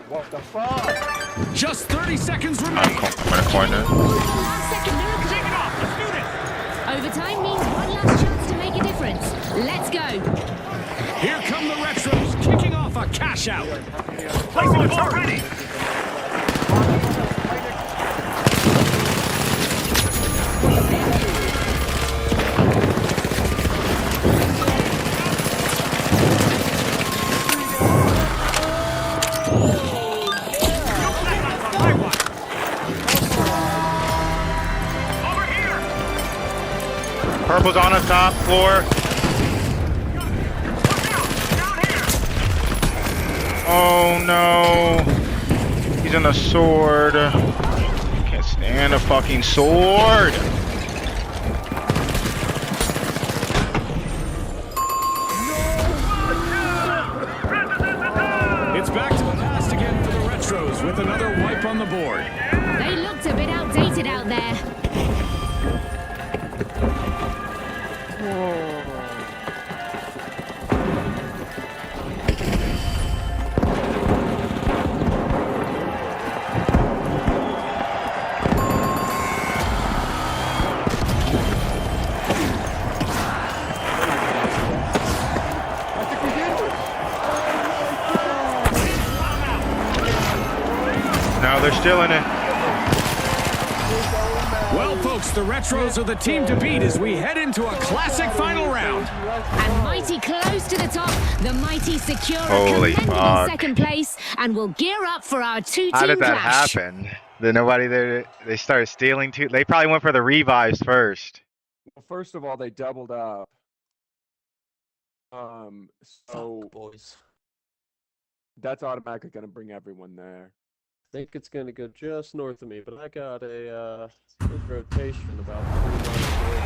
What the fuck? Just 30 seconds I'm remain. in a corner. Last second miracle. Take it off. Let's do this. Overtime means one last chance to make a difference. Let's go. Here come the Retros, kicking off a cash out. Placing ball ready. Over here. Purple's on the top floor. Down here. Oh no. He's in a sword. Can't stand a fucking sword. It's back to the past again for the Retros with another wipe on the board. They looked a bit outdated out there. No, they're still in it. Well, folks, the Retros are the team to beat as we head into a classic final round. And mighty close to the top, the mighty secure a Holy commendable fuck. second place and will gear up for our two-team How did that clash. happen? Did nobody there? They started stealing too. They probably went for the revives first. Well, first of all, they doubled up. So Boys. that's automatically going to bring everyone there. I think it's gonna go just north of me, but I got a this rotation about 3 miles away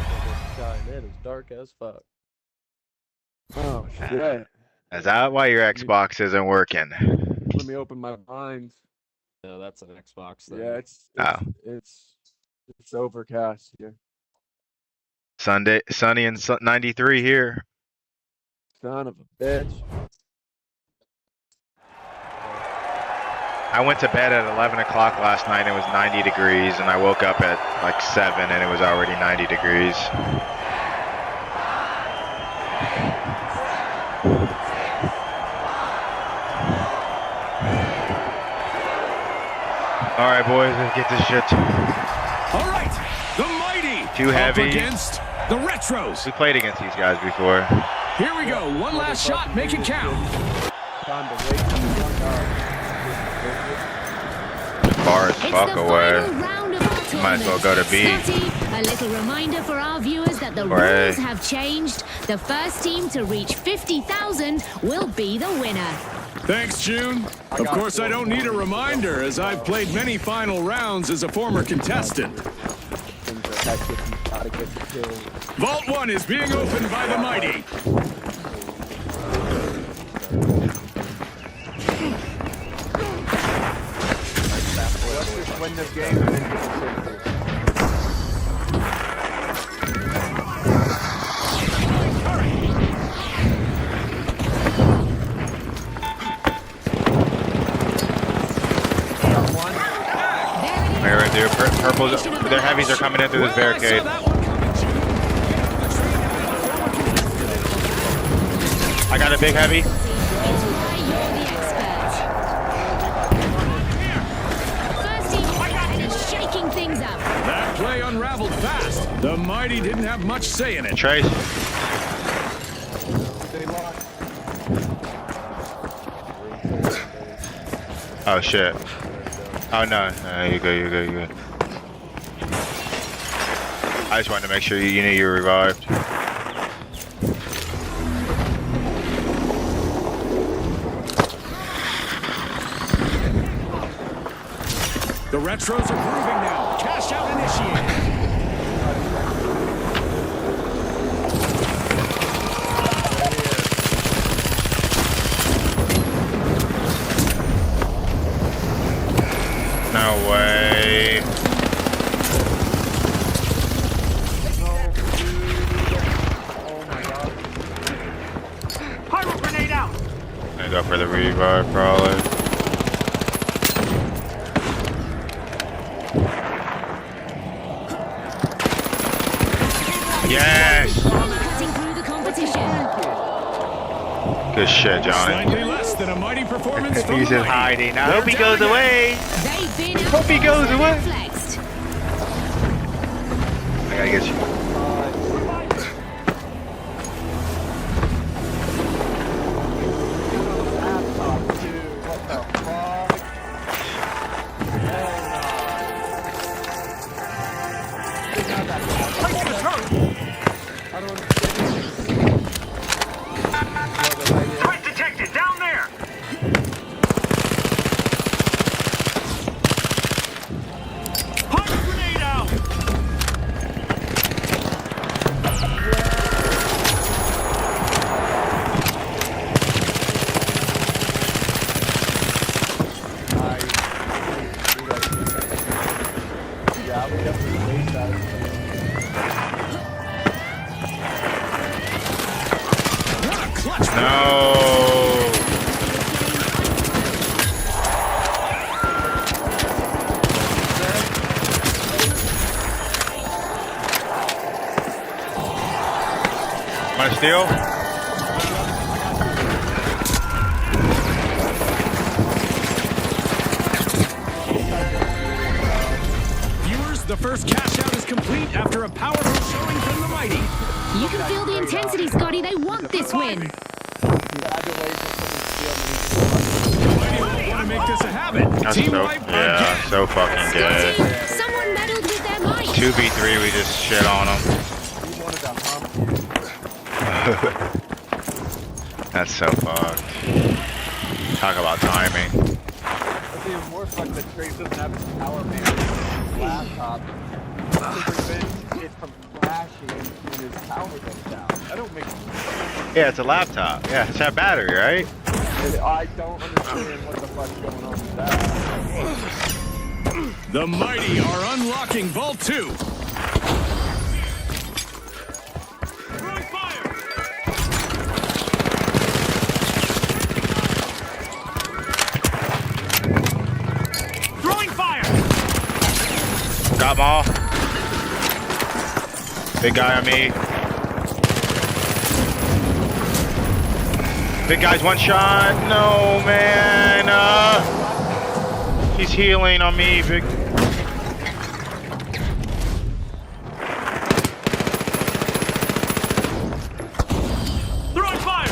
from the sky, and it is dark as fuck. Oh shit! Is that why your Xbox isn't working? Let me open my blinds. No, that's an Xbox thing. Yeah, Oh. it's overcast here. Sunny and 93 here. Son of a bitch. I went to bed at 11 o'clock last night. It was 90 degrees, and I woke up at like 7, and it was already 90 degrees. All right, boys, let's get this shit. All right, the mighty Too heavy. up against the Retros. We played against these guys before. Here we go. One last shot. Make it count. Time to wake the fuck up. Far as It's fuck the away. final round of our tournament. Might as well go to B. Scotty, a little reminder for our viewers that the Or A. rules have changed. The first team to reach 50,000 will be the winner. Thanks, June. Of course, I don't need a reminder, as I've played many final rounds as a former contestant. Things are hectic. You gotta get the kills. Vault 1 is being opened by the mighty. Let's just win this game and then get the safety. There it is. They're gonna do purples. Their heavies are coming in through this Well, I barricade. saw that one coming, June. I got a big heavy. It's why you're the expert. First team ahead is shaking things up. That play unraveled fast. The mighty didn't have much say in it. Trace. They lost. Oh shit. Oh no, no, you're good, you're good, you're good. I just wanted to make sure you knew you were revived. The Retros are grooving now. Cash out initiated. No way. Oh my god. Pyro grenade out. Gonna go for the revive, probably. Yes! Cutting through the competition. Good shit, Johnny. Slightly less than a mighty performance from He's the in Mighty. hiding. I They're hope he down goes again. away. They've been Hope he goes outflexed and away. outflexed. I gotta get you. Laptop, dude. What the fuck? Hell no. It's not that bad. Place the turret. I don't understand. Threat detected. Down there. Pyro grenade out. Yeah, we definitely waste that. What a clutch. No. Want to steal? Viewers, the first cash out is complete after a powerful showing from the Mighty. You can feel the intensity, Scotty. They want this win. Mighty want to make this a habit. That's Team so, wipe yeah, again. so fucking good. Scotty, someone meddled with their might. 2v3, we just shit on him. He wanted to hump. That's so fucked. Talk about timing. What's even worse, like the Trace doesn't have his power management laptop to prevent it from crashing when his power goes down. That don't make sense. Yeah, it's a laptop. Yeah, it's that battery, right? I don't understand what the fuck's going on with that. The Mighty are unlocking Vault 2. Throwing fire. Throwing fire. Got them all. Big guy on me. Big guy's one shot. No, man. He's healing on me. Big. Throwing fire.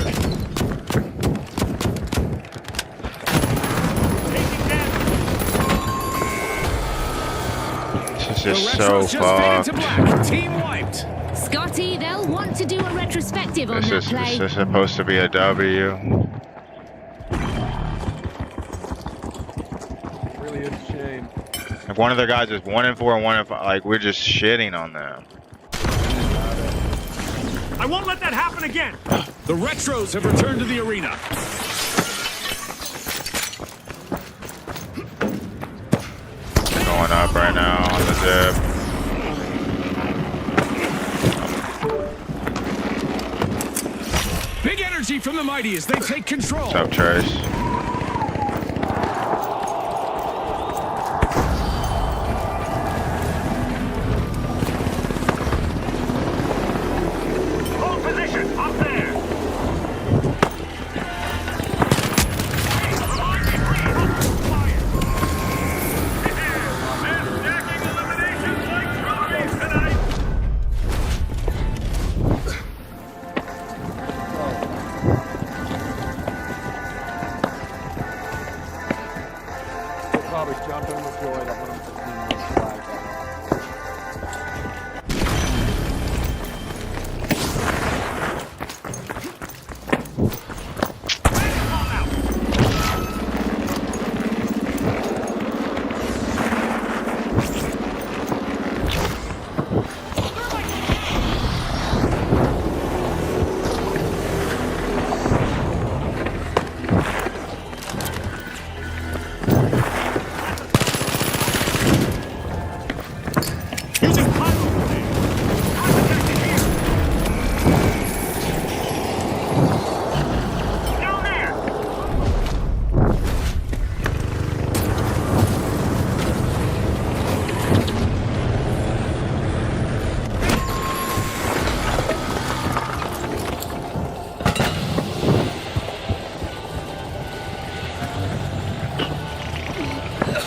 Taking damage. This is The just so Retros just faded to fucked. black. Team wiped. Scotty, they'll want to do a retrospective on This that play. is supposed to be a W. Really is a shame. If one of their guys is 1-4 and 1-5, like we're just shitting on them. I won't let that happen again. The Retros have returned to the arena. Going up right now on the zip. Big energy from the Mighty as they take control. What's up, Trace? Hold position. Up there. Man stacking eliminations like trophies tonight.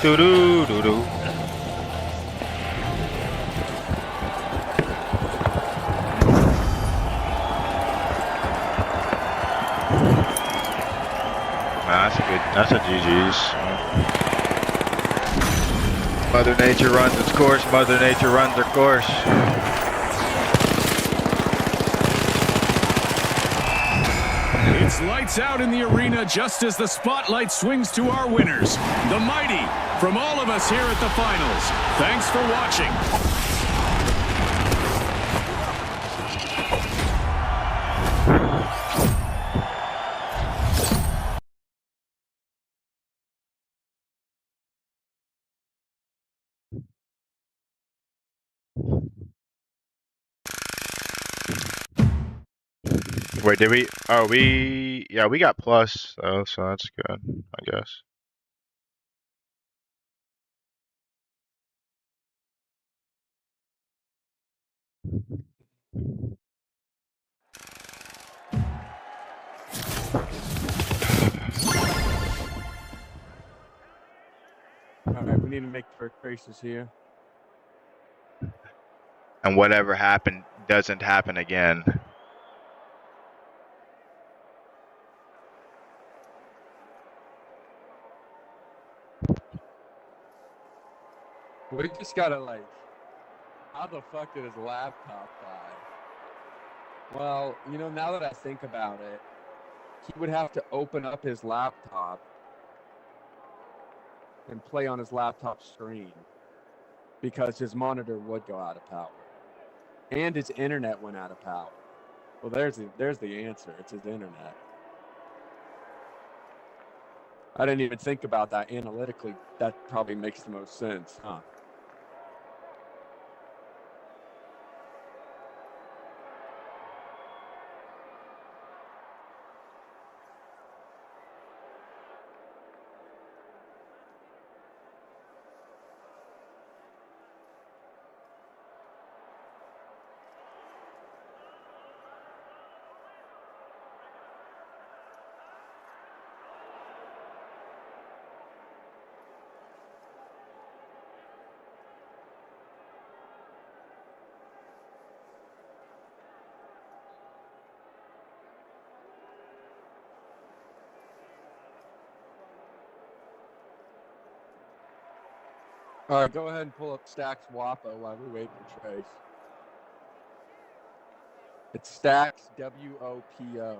Doo doo doo doo. That's a good. That's a GG's. Mother Nature runs its course. Mother Nature runs her course. It's lights out in the arena just as the spotlight swings to our winners, the Mighty. From all of us here at the finals, thanks for watching. Wait, did we? Oh, yeah, we got plus though, so that's good, I guess. Alright, we need to make first traces here. And whatever happened doesn't happen again. We just gotta like, how the fuck did his laptop die? Well, you know, now that I think about it, he would have to open up his laptop and play on his laptop screen because his monitor would go out of power. And his internet went out of power. Well, there's the answer. It's his internet. I didn't even think about that analytically. That probably makes the most sense, huh? All right, go ahead and pull up Stacks WAPO while we wait for Trace. It's Stacks WOPO.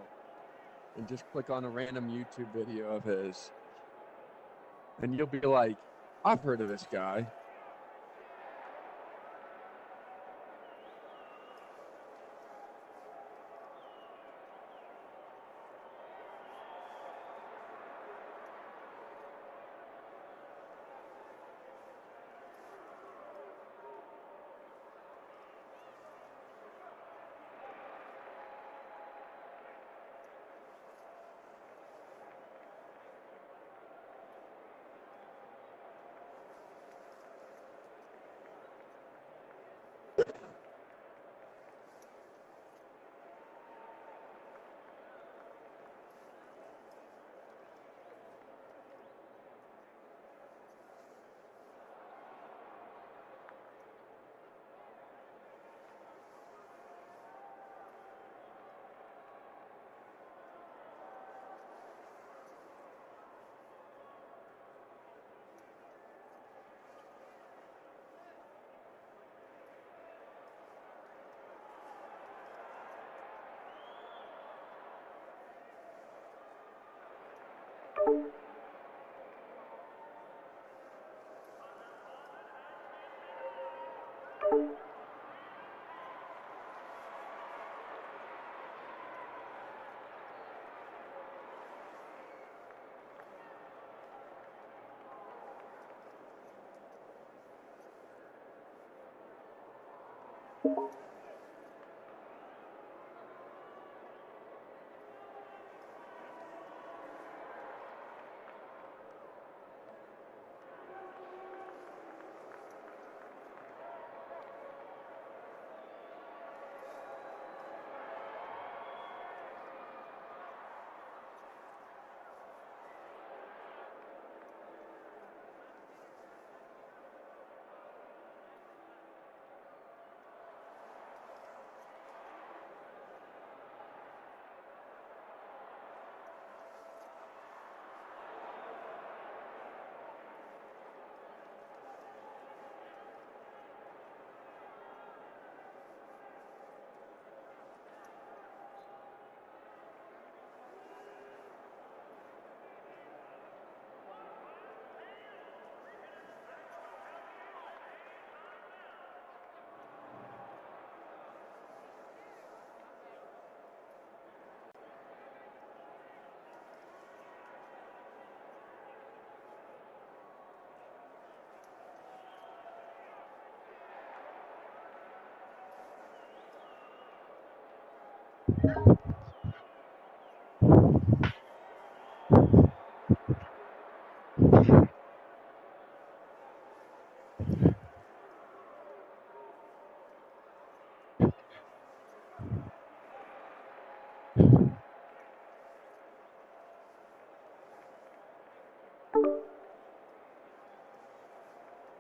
And just click on a random YouTube video of his. And you'll be like, I've heard of this guy.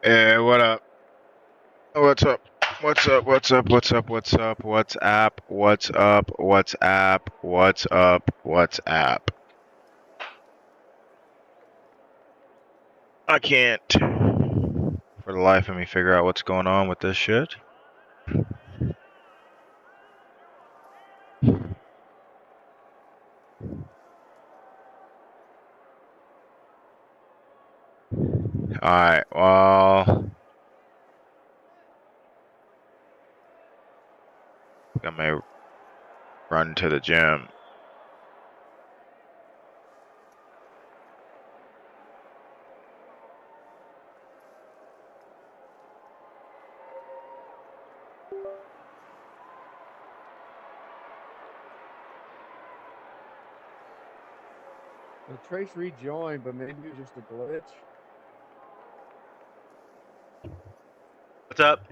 Yeah, what up? What's up? What's up? What's up? What's up? What's up? What's up? What's up? What's up? What's up? What's up? I can't for the life of me figure out what's going on with this shit. Alright, well, I may run to the gym. Trace rejoined, but maybe it was just a glitch. What's up?